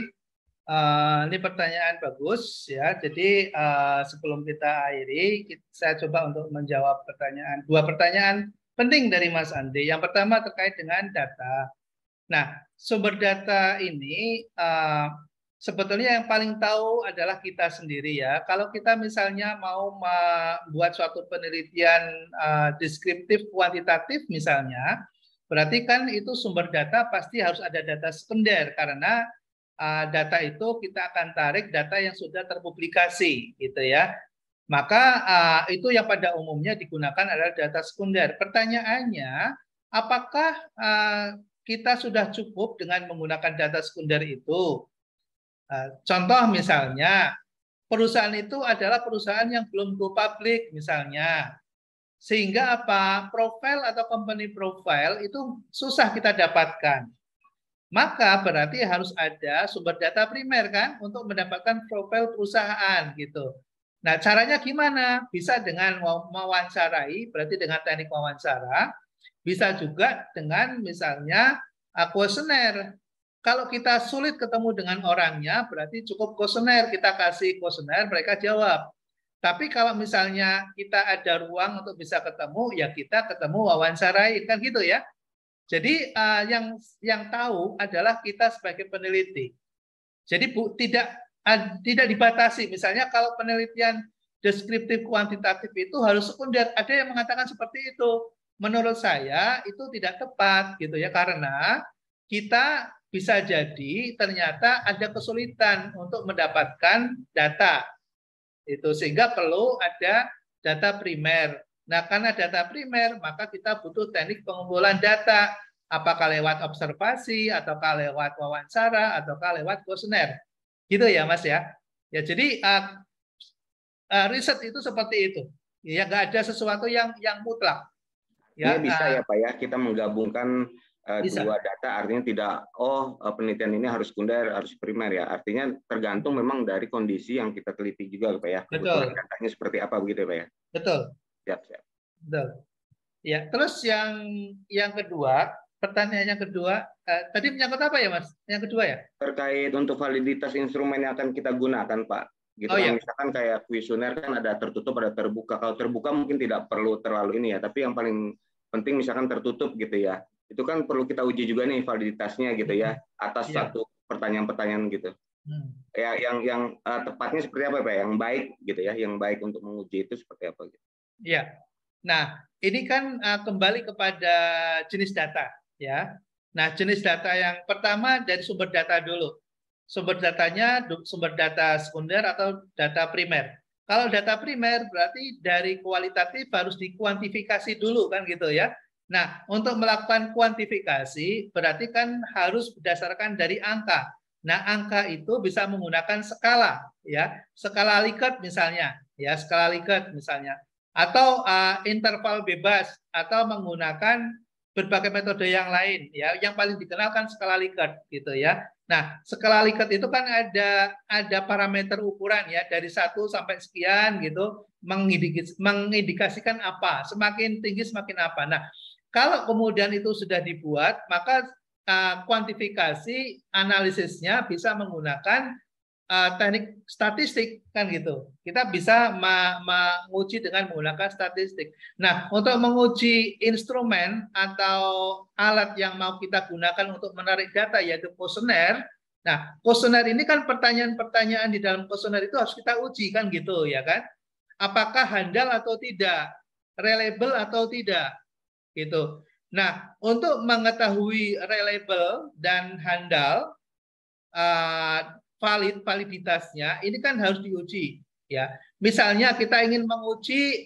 Ini pertanyaan bagus ya. Jadi sebelum kita akhiri, saya coba untuk menjawab dua pertanyaan penting dari Mas Andri. Yang pertama terkait dengan data. Nah, sumber data ini sebetulnya yang paling tahu adalah kita sendiri ya. Kalau kita misalnya mau membuat suatu penelitian deskriptif kuantitatif misalnya, berarti kan itu sumber data pasti harus ada data sekunder, karena data itu kita akan tarik data yang sudah terpublikasi gitu ya. Maka itu yang pada umumnya digunakan adalah data sekunder. Pertanyaannya, apakah kita sudah cukup dengan menggunakan data sekunder itu? Contoh misalnya, perusahaan itu adalah perusahaan yang belum go public misalnya. Sehingga apa? Profil atau company profile itu susah kita dapatkan. Maka berarti harus ada sumber data primer kan untuk mendapatkan profil perusahaan gitu. Nah, caranya gimana? Bisa dengan mewawancarai, berarti dengan teknik wawancara. Bisa juga dengan misalnya kuesioner. Kalau kita sulit ketemu dengan orangnya, berarti cukup kuesioner. Kita kasih kuesioner, mereka jawab. Tapi kalau misalnya kita ada ruang untuk bisa ketemu, ya kita ketemu wawancarai, kan gitu ya. Jadi yang tahu adalah kita sebagai peneliti. Jadi tidak dibatasi. Misalnya kalau penelitian deskriptif kuantitatif itu harus sekunder. Ada yang mengatakan seperti itu. Menurut saya itu tidak tepat gitu ya, karena kita bisa jadi ternyata ada kesulitan untuk mendapatkan data. Itu sehingga perlu ada data primer. Nah, karena data primer, maka kita butuh teknik pengumpulan data, apakah lewat observasi, ataukah lewat wawancara, ataukah lewat kuesioner. Gitu ya, Mas ya. Ya, jadi riset itu seperti itu. Ya, nggak ada sesuatu yang mutlak. Ya, bisa ya Pak ya, kita menggabungkan dua data, artinya tidak, penelitian ini harus sekunder, harus primer ya. Artinya tergantung memang dari kondisi yang kita teliti juga Pak ya. Kebetulan datanya seperti apa begitu Pak ya. Betul. Siap. Betul. Ya, terus yang kedua, pertanyaan yang kedua, tadi menyangkut apa ya Mas? Yang kedua ya? Terkait untuk validitas instrumen yang akan kita gunakan Pak. Gitu kan, misalkan kayak kuesioner kan ada tertutup, ada terbuka. Kalau terbuka mungkin tidak perlu terlalu ini ya, tapi yang paling penting misalkan tertutup gitu ya. Itu kan perlu kita uji juga nih validitasnya gitu ya, atas satu pertanyaan-pertanyaan gitu. Ya, yang tepatnya seperti apa Pak? Yang baik gitu ya, yang baik untuk menguji itu seperti apa gitu. Iya. Nah, ini kan kembali kepada jenis data ya. Nah, jenis data yang pertama dari sumber data dulu. Sumber datanya sumber data sekunder atau data primer. Kalau data primer berarti dari kualitatif harus dikuantifikasi dulu kan gitu ya. Nah, untuk melakukan kuantifikasi berarti kan harus berdasarkan dari angka. Nah, angka itu bisa menggunakan skala ya, skala Likert misalnya, ya skala Likert misalnya, atau interval bebas, atau menggunakan berbagai metode yang lain ya. Yang paling dikenal kan skala Likert gitu ya. Nah, skala Likert itu kan ada parameter ukuran ya, dari 1 sampai sekian gitu, mengindikasikan apa, semakin tinggi semakin apa. Nah, kalau kemudian itu sudah dibuat, maka kuantifikasi analisisnya bisa menggunakan teknik statistik kan gitu. Kita bisa menguji dengan menggunakan statistik. Nah, untuk menguji instrumen atau alat yang mau kita gunakan untuk menarik data yaitu kuesioner. Nah, kuesioner ini kan pertanyaan-pertanyaan di dalam kuesioner itu harus kita uji kan gitu ya kan. Apakah handal atau tidak, reliable atau tidak gitu. Nah, untuk mengetahui reliable dan handal validitasnya ini kan harus diuji ya. Misalnya kita ingin menguji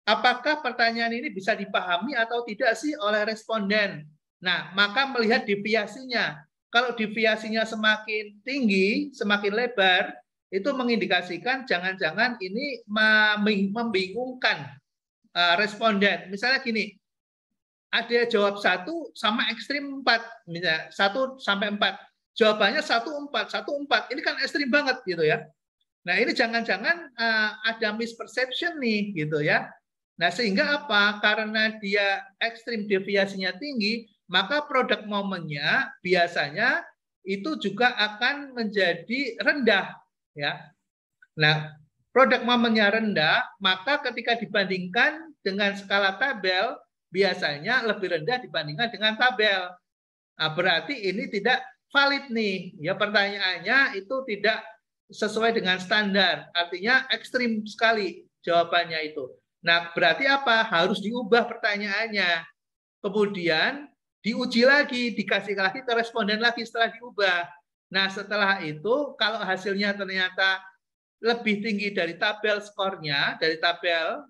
apakah pertanyaan ini bisa dipahami atau tidak sih oleh responden. Nah, maka melihat deviasinya. Kalau deviasinya semakin tinggi, semakin lebar, itu mengindikasikan jangan-jangan ini membingungkan responden. Misalnya gini, ada jawab 1 sama ekstrim 4, misalnya 1 sampai 4. Jawabannya 1, 4. Ini kan ekstrim banget gitu ya. Nah, ini jangan-jangan ada misperception nih gitu ya. Nah, sehingga apa? Karena dia ekstrim deviasinya tinggi, maka product momennya biasanya itu juga akan menjadi rendah ya. Nah, product momennya rendah, maka ketika dibandingkan dengan skala tabel biasanya lebih rendah dibandingkan dengan tabel. Nah, berarti ini tidak valid nih. Ya, pertanyaannya itu tidak sesuai dengan standar. Artinya ekstrim sekali jawabannya itu. Nah, berarti apa? Harus diubah pertanyaannya. Kemudian diuji lagi, dikasih lagi ke responden lagi setelah diubah. Nah, setelah itu kalau hasilnya ternyata lebih tinggi dari tabel skornya, dari tabel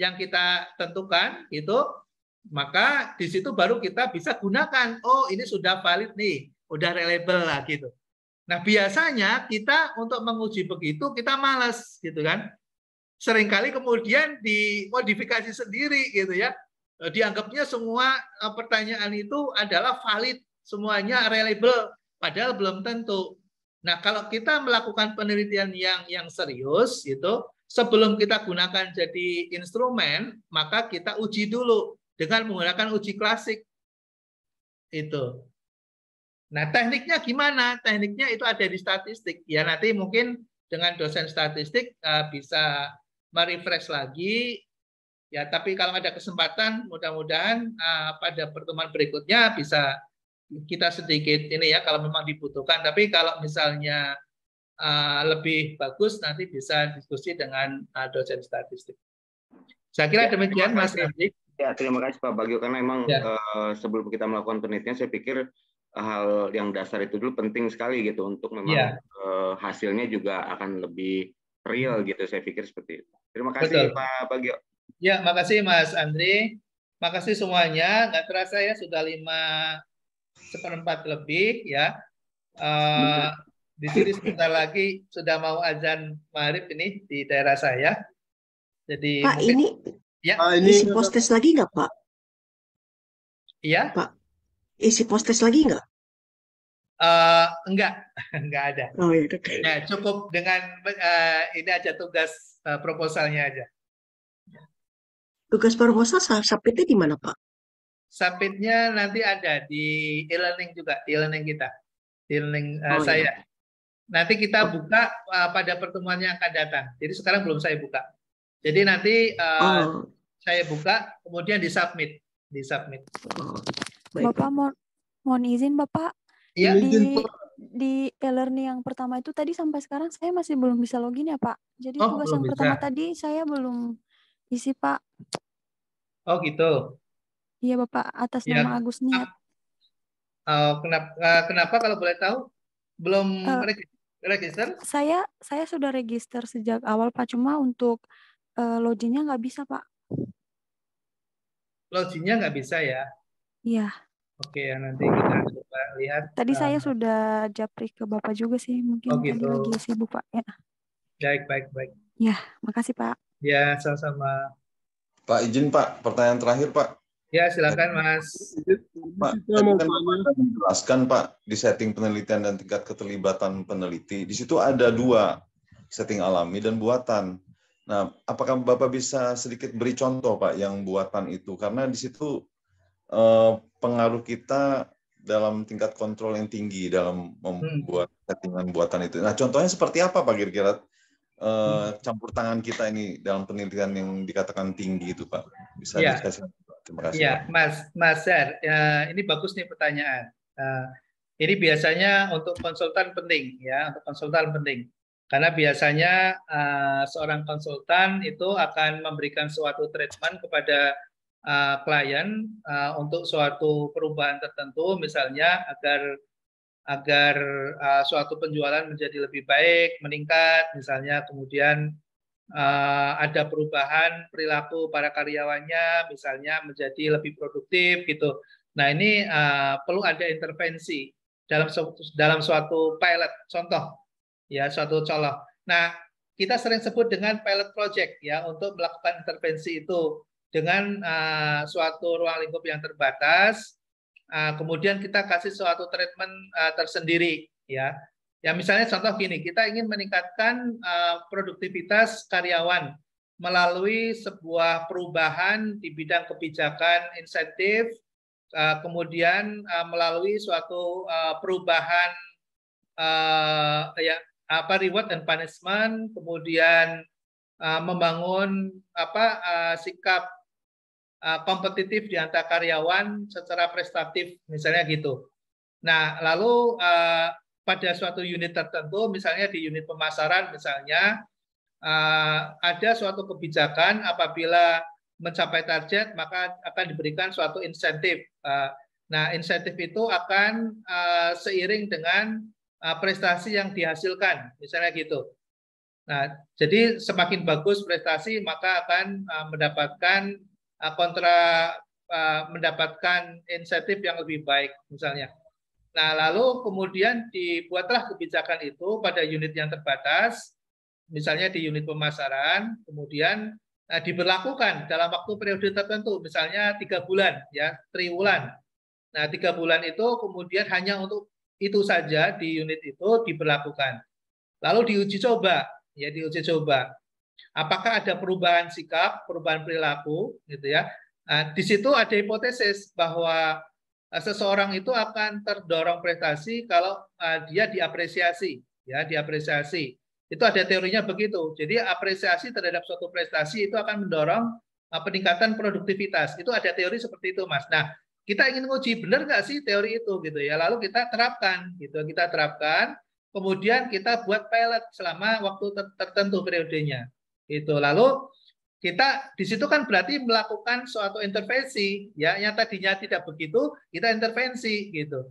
yang kita tentukan itu, maka di situ baru kita bisa gunakan. Oh, ini sudah valid nih, udah reliable lah gitu. Nah, biasanya kita untuk menguji begitu kita malas gitu kan. Seringkali kemudian dimodifikasi sendiri gitu ya. Dianggapnya semua pertanyaan itu adalah valid, semuanya reliable, padahal belum tentu. Nah, kalau kita melakukan penelitian yang serius itu, sebelum kita gunakan jadi instrumen, maka kita uji dulu dengan menggunakan uji klasik. Itu. Nah, tekniknya gimana? Tekniknya itu ada di statistik. Ya, nanti mungkin dengan dosen statistik bisa merefresh lagi. Ya, tapi kalau ada kesempatan, mudah-mudahan pada pertemuan berikutnya bisa kita sedikit ini ya, kalau memang dibutuhkan. Tapi kalau misalnya lebih bagus, nanti bisa diskusi dengan dosen statistik. Saya kira demikian, Mas Andri. Ya, terima kasih Pak Bagio, karena memang sebelum kita melakukan penelitian, saya pikir hal yang dasar itu dulu penting sekali gitu, untuk memang hasilnya juga akan lebih real gitu, saya pikir seperti itu. Terima kasih. Betul. Pak Bagio. Ya, makasih Mas Andri. Makasih semuanya. Nggak terasa ya, sudah 5:04 lebih ya. Di sini sebentar lagi sudah mau azan maghrib ini di daerah saya. Jadi Pak, mungkin, ini isi post-test lagi nggak, Pak? Iya? Pak, isi post-test lagi nggak? Enggak ada. Oh, iya. Ya, cukup dengan ini aja, tugas proposalnya aja. Tugas proposal submitnya di mana, Pak? Submitnya nanti ada di e-learning juga, di e-learning kita, di e-learning saya. Iya. Nanti kita buka pada pertemuan yang akan datang. Jadi sekarang belum saya buka. Jadi nanti saya buka, kemudian disubmit. Bapak mohon izin Bapak. Ya. Di e-learning yang pertama itu tadi sampai sekarang saya masih belum bisa login ya Pak. Jadi tugas yang pertama tadi saya belum isi Pak. Oh gitu. Iya Bapak, atas nama Agus Niat. Kenapa kalau boleh tahu belum register? Saya sudah register sejak awal Pak, cuma untuk loginnya nggak bisa Pak. Loginnya nggak bisa ya? Iya. Oke, nanti kita coba lihat. Tadi saya sudah japri ke Bapak juga sih, mungkin tadi lagi sibuk Pak ya. Baik. Ya, makasih Pak. Ya, sama-sama. Pak, izin Pak, pertanyaan terakhir Pak. Ya, silakan Mas. Pak, tadi kan Bapak menjelaskan Pak di setting penelitian dan tingkat keterlibatan peneliti. Di situ ada 2, setting alami dan buatan. Nah, apakah Bapak bisa sedikit beri contoh Pak yang buatan itu? Karena di situ pengaruh kita dalam tingkat kontrol yang tinggi dalam membuat settingan buatan itu. Nah, contohnya seperti apa Pak kira-kira campur tangan kita ini dalam penelitian yang dikatakan tinggi itu Pak? Bisa dikasih? Terima kasih. Ya, Mas Ser, ini bagus nih pertanyaan. Ini biasanya untuk konsultan penting, ya, untuk konsultan penting. Karena biasanya seorang konsultan itu akan memberikan suatu treatment kepada klien untuk suatu perubahan tertentu, misalnya agar suatu penjualan menjadi lebih baik, meningkat, misalnya kemudian ada perubahan perilaku para karyawannya, misalnya menjadi lebih produktif gitu. Nah ini perlu ada intervensi dalam suatu pilot, contoh, ya suatu colok. Nah kita sering sebut dengan pilot project ya untuk melakukan intervensi itu dengan suatu ruang lingkup yang terbatas. Kemudian kita kasih suatu treatment tersendiri ya. Ya misalnya contoh gini, kita ingin meningkatkan produktivitas karyawan melalui sebuah perubahan di bidang kebijakan insentif, kemudian melalui suatu perubahan reward and punishment, kemudian membangun sikap kompetitif di antara karyawan secara prestatif, misalnya gitu. Nah lalu pada suatu unit tertentu, misalnya di unit pemasaran, misalnya ada suatu kebijakan apabila mencapai target maka akan diberikan suatu insentif. Nah, insentif itu akan seiring dengan prestasi yang dihasilkan, misalnya gitu. Nah, jadi semakin bagus prestasi maka akan mendapatkan insentif yang lebih baik, misalnya. Nah, lalu kemudian dibuatlah kebijakan itu pada unit yang terbatas, misalnya di unit pemasaran, kemudian diberlakukan dalam waktu periode tertentu, misalnya 3 bulan, ya, triwulan. Nah, 3 bulan itu kemudian hanya untuk itu saja di unit itu diberlakukan. Lalu diuji coba, ya, diuji coba. Apakah ada perubahan sikap, perubahan perilaku, gitu ya? Nah, di situ ada hipotesis bahwa seseorang itu akan terdorong prestasi kalau dia diapresiasi, ya, diapresiasi. Itu ada teorinya begitu. Jadi apresiasi terhadap suatu prestasi itu akan mendorong peningkatan produktivitas. Itu ada teori seperti itu, Mas. Nah, kita ingin uji benar nggak sih teori itu, gitu ya. Lalu kita terapkan, gitu. Kita terapkan. Kemudian kita buat pilot selama waktu tertentu periodenya. Itu. Lalu kita di situ kan berarti melakukan suatu intervensi, ya, yang tadinya tidak begitu, kita intervensi gitu.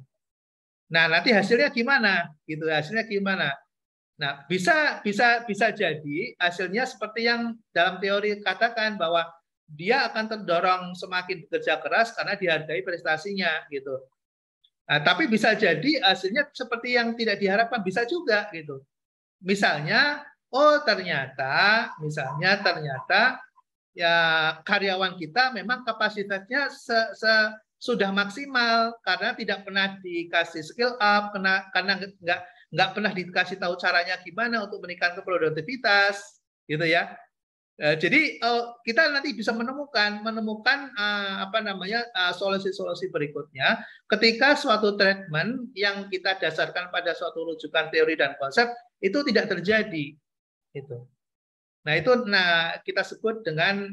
Nah, nanti hasilnya gimana? Gitu, hasilnya gimana? Nah, bisa jadi hasilnya seperti yang dalam teori katakan bahwa dia akan terdorong semakin bekerja keras karena dihargai prestasinya gitu. Nah, tapi bisa jadi hasilnya seperti yang tidak diharapkan, bisa juga gitu. Misalnya ternyata ya karyawan kita memang kapasitasnya sudah maksimal karena tidak pernah dikasih skill up, karena nggak pernah dikasih tahu caranya gimana untuk meningkatkan produktivitas, gitu ya. Jadi kita nanti bisa menemukan solusi-solusi berikutnya ketika suatu treatment yang kita dasarkan pada suatu rujukan teori dan konsep itu tidak terjadi. Itu. Nah, itu kita sebut dengan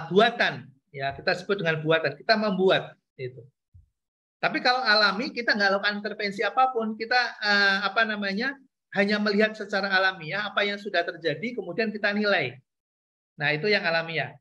buatan, ya, kita sebut dengan buatan. Kita membuat itu. Tapi kalau alami kita nggak lakukan intervensi apapun, kita hanya melihat secara alamiah apa yang sudah terjadi, kemudian kita nilai. Nah, itu yang alamiah.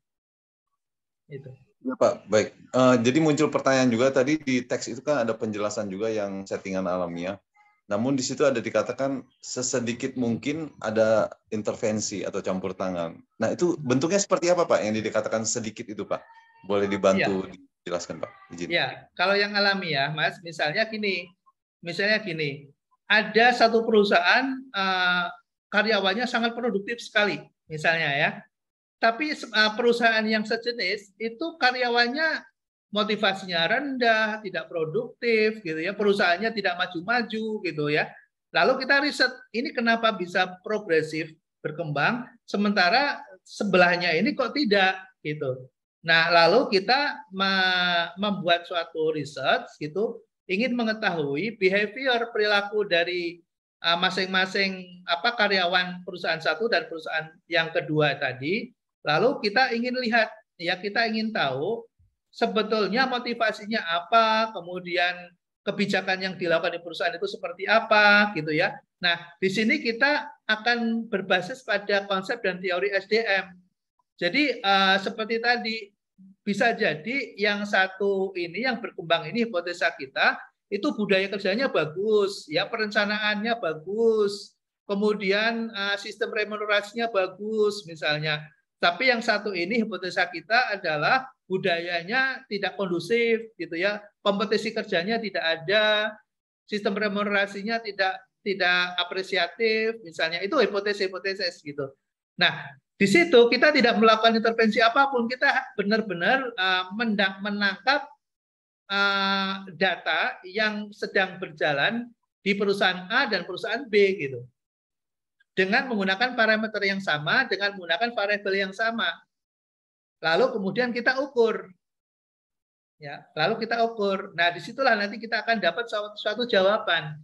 Itu. Ya, Pak, baik. Jadi muncul pertanyaan juga tadi di teks itu kan ada penjelasan juga yang settingan alamiah. Namun di situ ada dikatakan sesedikit mungkin ada intervensi atau campur tangan. Nah, itu bentuknya seperti apa, Pak? Yang dikatakan sedikit itu, Pak? Boleh dibantu dijelaskan, Pak? Izin. Ya, kalau yang alamiah, Mas, misalnya gini. Ada satu perusahaan karyawannya sangat produktif sekali, misalnya ya. tapi perusahaan yang sejenis itu karyawannya motivasinya rendah, tidak produktif, gitu ya. Perusahaannya tidak maju-maju, gitu ya. Lalu kita riset, ini kenapa bisa progresif berkembang, sementara sebelahnya ini kok tidak, gitu. Nah, lalu kita membuat suatu riset, gitu, ingin mengetahui behavior perilaku dari masing-masing karyawan perusahaan satu dan perusahaan yang kedua tadi. Lalu kita ingin lihat, ya kita ingin tahu sebetulnya motivasinya apa, kemudian kebijakan yang dilakukan di perusahaan itu seperti apa, gitu ya. Nah, di sini kita akan berbasis pada konsep dan teori SDM. Jadi seperti tadi, bisa jadi yang satu ini yang berkembang ini hipotesa kita itu budaya kerjanya bagus, ya perencanaannya bagus, kemudian sistem remunerasinya bagus misalnya. Tapi yang satu ini hipotesa kita adalah budayanya tidak kondusif, gitu ya. Kompetisi kerjanya tidak ada, sistem remunerasinya tidak apresiatif, misalnya. Itu hipotesis gitu. Nah, di situ kita tidak melakukan intervensi apapun, kita benar-benar menangkap data yang sedang berjalan di perusahaan A dan perusahaan B, gitu. Dengan menggunakan parameter yang sama, dengan menggunakan variabel yang sama. Lalu kemudian kita ukur. Ya, lalu kita ukur. Nah, disitulah nanti kita akan dapat suatu jawaban.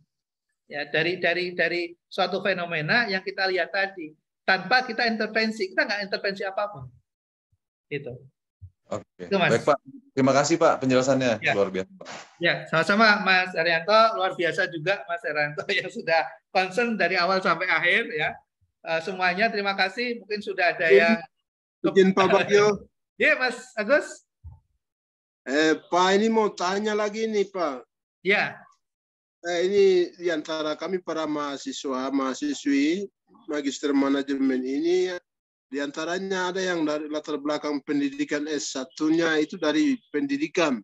Ya, dari suatu fenomena yang kita lihat tadi. Tanpa kita intervensi. Kita nggak intervensi apapun. Gitu. Oke. Baik, Pak. Terima kasih, Pak, penjelasannya. Ya. Luar biasa, Pak. Ya, sama-sama Mas Arianto. Luar biasa juga Mas Arianto yang sudah concern dari awal sampai akhir, ya. Semuanya terima kasih. Mungkin sudah ada yang izin Pak Bagio. Ya, Mas Agus. Pak, ini mau tanya lagi nih, Pak. Ya. Ini di antara kami para mahasiswi Magister Manajemen ini, di antaranya ada yang dari latar belakang pendidikan S1-nya itu dari pendidikan.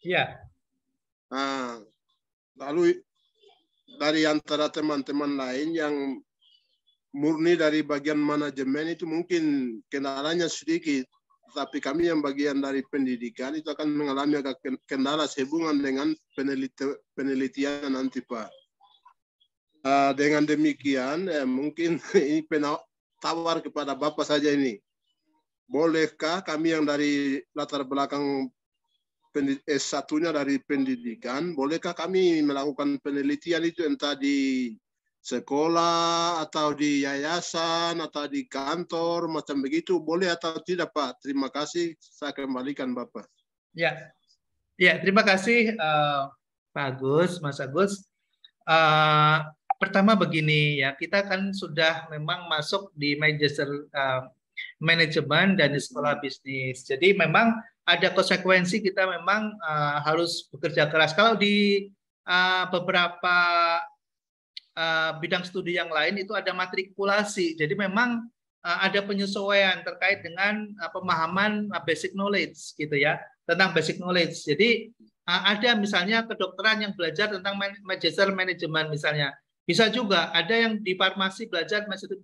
Iya. Nah, lalu dari antara teman-teman lain yang murni dari bagian manajemen itu mungkin kendalanya sedikit. Tapi kami yang bagian dari pendidikan itu akan mengalami agak kendala sehubungan dengan penelitian nanti, Pak. Dengan demikian, mungkin ini tawar kepada Bapak saja ini. Bolehkah kami yang dari latar belakang S1-nya dari pendidikan, bolehkah kami melakukan penelitian itu entah di sekolah atau di yayasan atau di kantor macam begitu, boleh atau tidak, Pak? Terima kasih, saya kembalikan Bapak. Ya, ya, terima kasih Pak Agus, Mas Agus. Pertama begini ya, kita kan sudah memang masuk di Magister Manajemen dan di sekolah bisnis. Jadi memang ada konsekuensi kita memang harus bekerja keras. Kalau di beberapa bidang studi yang lain itu ada matrikulasi. Jadi memang ada penyesuaian terkait dengan pemahaman basic knowledge gitu ya, tentang basic knowledge. Jadi ada misalnya kedokteran yang belajar tentang Magister Manajemen misalnya. Bisa juga ada yang di farmasi belajar Magister.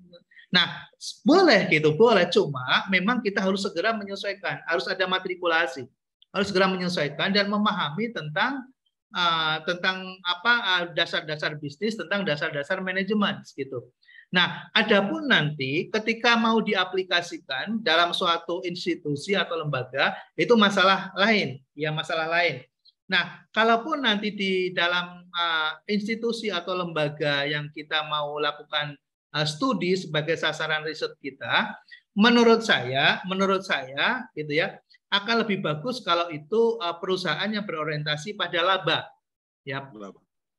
Nah, boleh gitu, boleh. Cuma memang kita harus segera menyesuaikan, harus ada matrikulasi, harus segera menyesuaikan dan memahami tentang apa dasar-dasar bisnis, tentang dasar-dasar manajemen gitu. Nah, adapun nanti ketika mau diaplikasikan dalam suatu institusi atau lembaga itu masalah lain, ya masalah lain. Nah, kalaupun nanti di dalam institusi atau lembaga yang kita mau lakukan studi sebagai sasaran riset kita, menurut saya gitu ya, akan lebih bagus kalau itu perusahaan yang berorientasi pada laba, ya,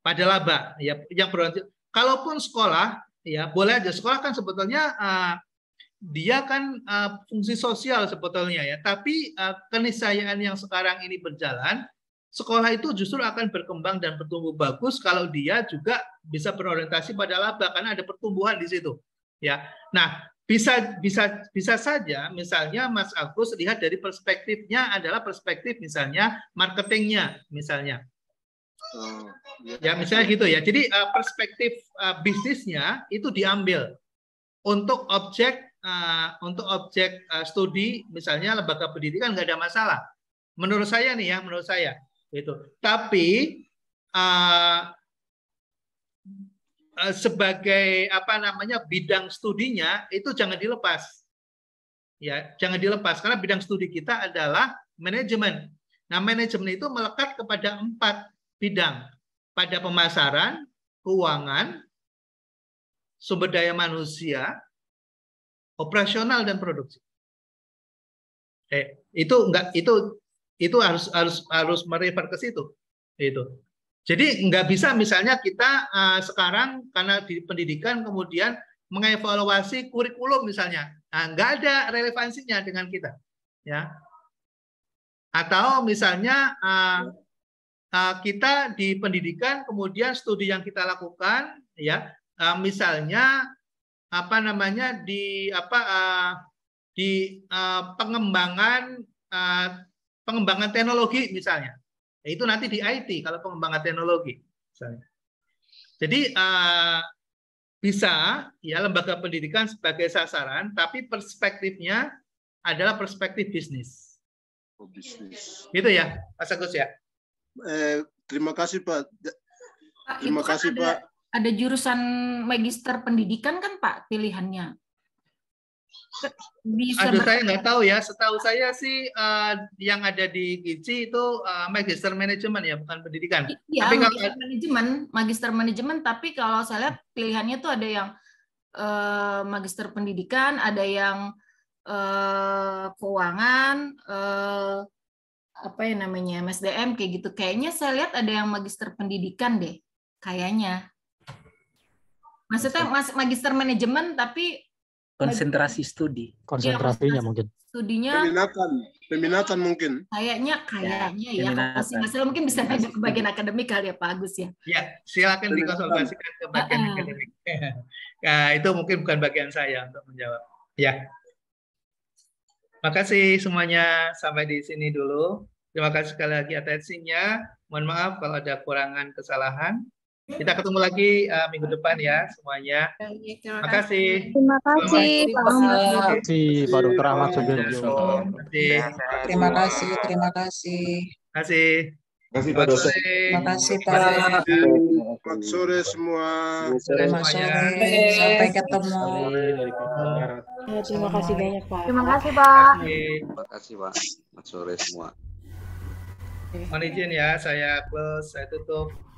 pada laba, ya, yang berorientasi. Kalaupun sekolah, ya boleh aja. Sekolah kan sebetulnya dia kan fungsi sosial sebetulnya ya, tapi keniscayaan yang sekarang ini berjalan, sekolah itu justru akan berkembang dan bertumbuh bagus kalau dia juga bisa berorientasi pada laba karena ada pertumbuhan di situ, ya. Nah, bisa saja misalnya Mas Agus lihat dari perspektifnya adalah perspektif misalnya marketingnya misalnya. Ya misalnya gitu ya. Jadi perspektif bisnisnya itu diambil untuk objek untuk objek studi, misalnya lembaga pendidikan nggak ada masalah. Menurut saya nih ya, menurut saya itu. Tapi sebagai apa namanya bidang studinya itu jangan dilepas, ya jangan dilepas karena bidang studi kita adalah manajemen. Nah manajemen itu melekat kepada 4 bidang, pada pemasaran, keuangan, sumber daya manusia, operasional dan produksi. Itu harus merefer ke situ. Itu. Jadi nggak bisa misalnya kita sekarang karena di pendidikan kemudian mengevaluasi kurikulum misalnya, nggak ada relevansinya dengan kita, ya. Atau misalnya kita di pendidikan kemudian studi yang kita lakukan, ya, misalnya apa namanya di pengembangan teknologi misalnya. Itu nanti di IT kalau pengembangan teknologi misalnya. Jadi bisa ya lembaga pendidikan sebagai sasaran, tapi perspektifnya adalah perspektif bisnis. Bisnis. Gitu ya, Mas Agus ya. Terima kasih Pak. Terima kasih Pak. Ada jurusan magister pendidikan kan Pak pilihannya? Bisa saya nggak tahu ya. Setahu saya sih yang ada di GIJI itu magister manajemen ya, bukan pendidikan. Iya, tapi magister manajemen. Tapi kalau saya lihat pilihannya tuh ada yang magister pendidikan, ada yang keuangan, apa ya namanya MSDM kayak gitu. Kayaknya saya lihat ada yang magister pendidikan deh, kayaknya. Maksudnya magister manajemen tapi konsentrasi studi. Konsentrasinya mungkin. Studinya peminatan mungkin. Kayaknya ya. Masih mungkin bisa nanya ke bagian akademik kali ya Pak Agus ya. Ya, silakan dikonsultasikan ke bagian akademik. Nah, itu mungkin bukan bagian saya untuk menjawab. Ya. Makasih semuanya, sampai di sini dulu. Terima kasih sekali lagi atensinya. Mohon maaf kalau ada kurangan kesalahan. Kita ketemu lagi minggu depan ya semuanya. Terima kasih. Terima kasih Pak Ahmad. Terima kasih Pak Dr. Ahmad Subendrio. Terima kasih. Terima kasih. Terima kasih. Terima kasih Pak dosen. Terima kasih Pak. Selamat sore semua. Selamat sore. Sampai ketemu. Terima kasih banyak Pak. Terima kasih Pak. Terima kasih Pak. Selamat sore semua. Mohon izin ya, saya close, saya tutup.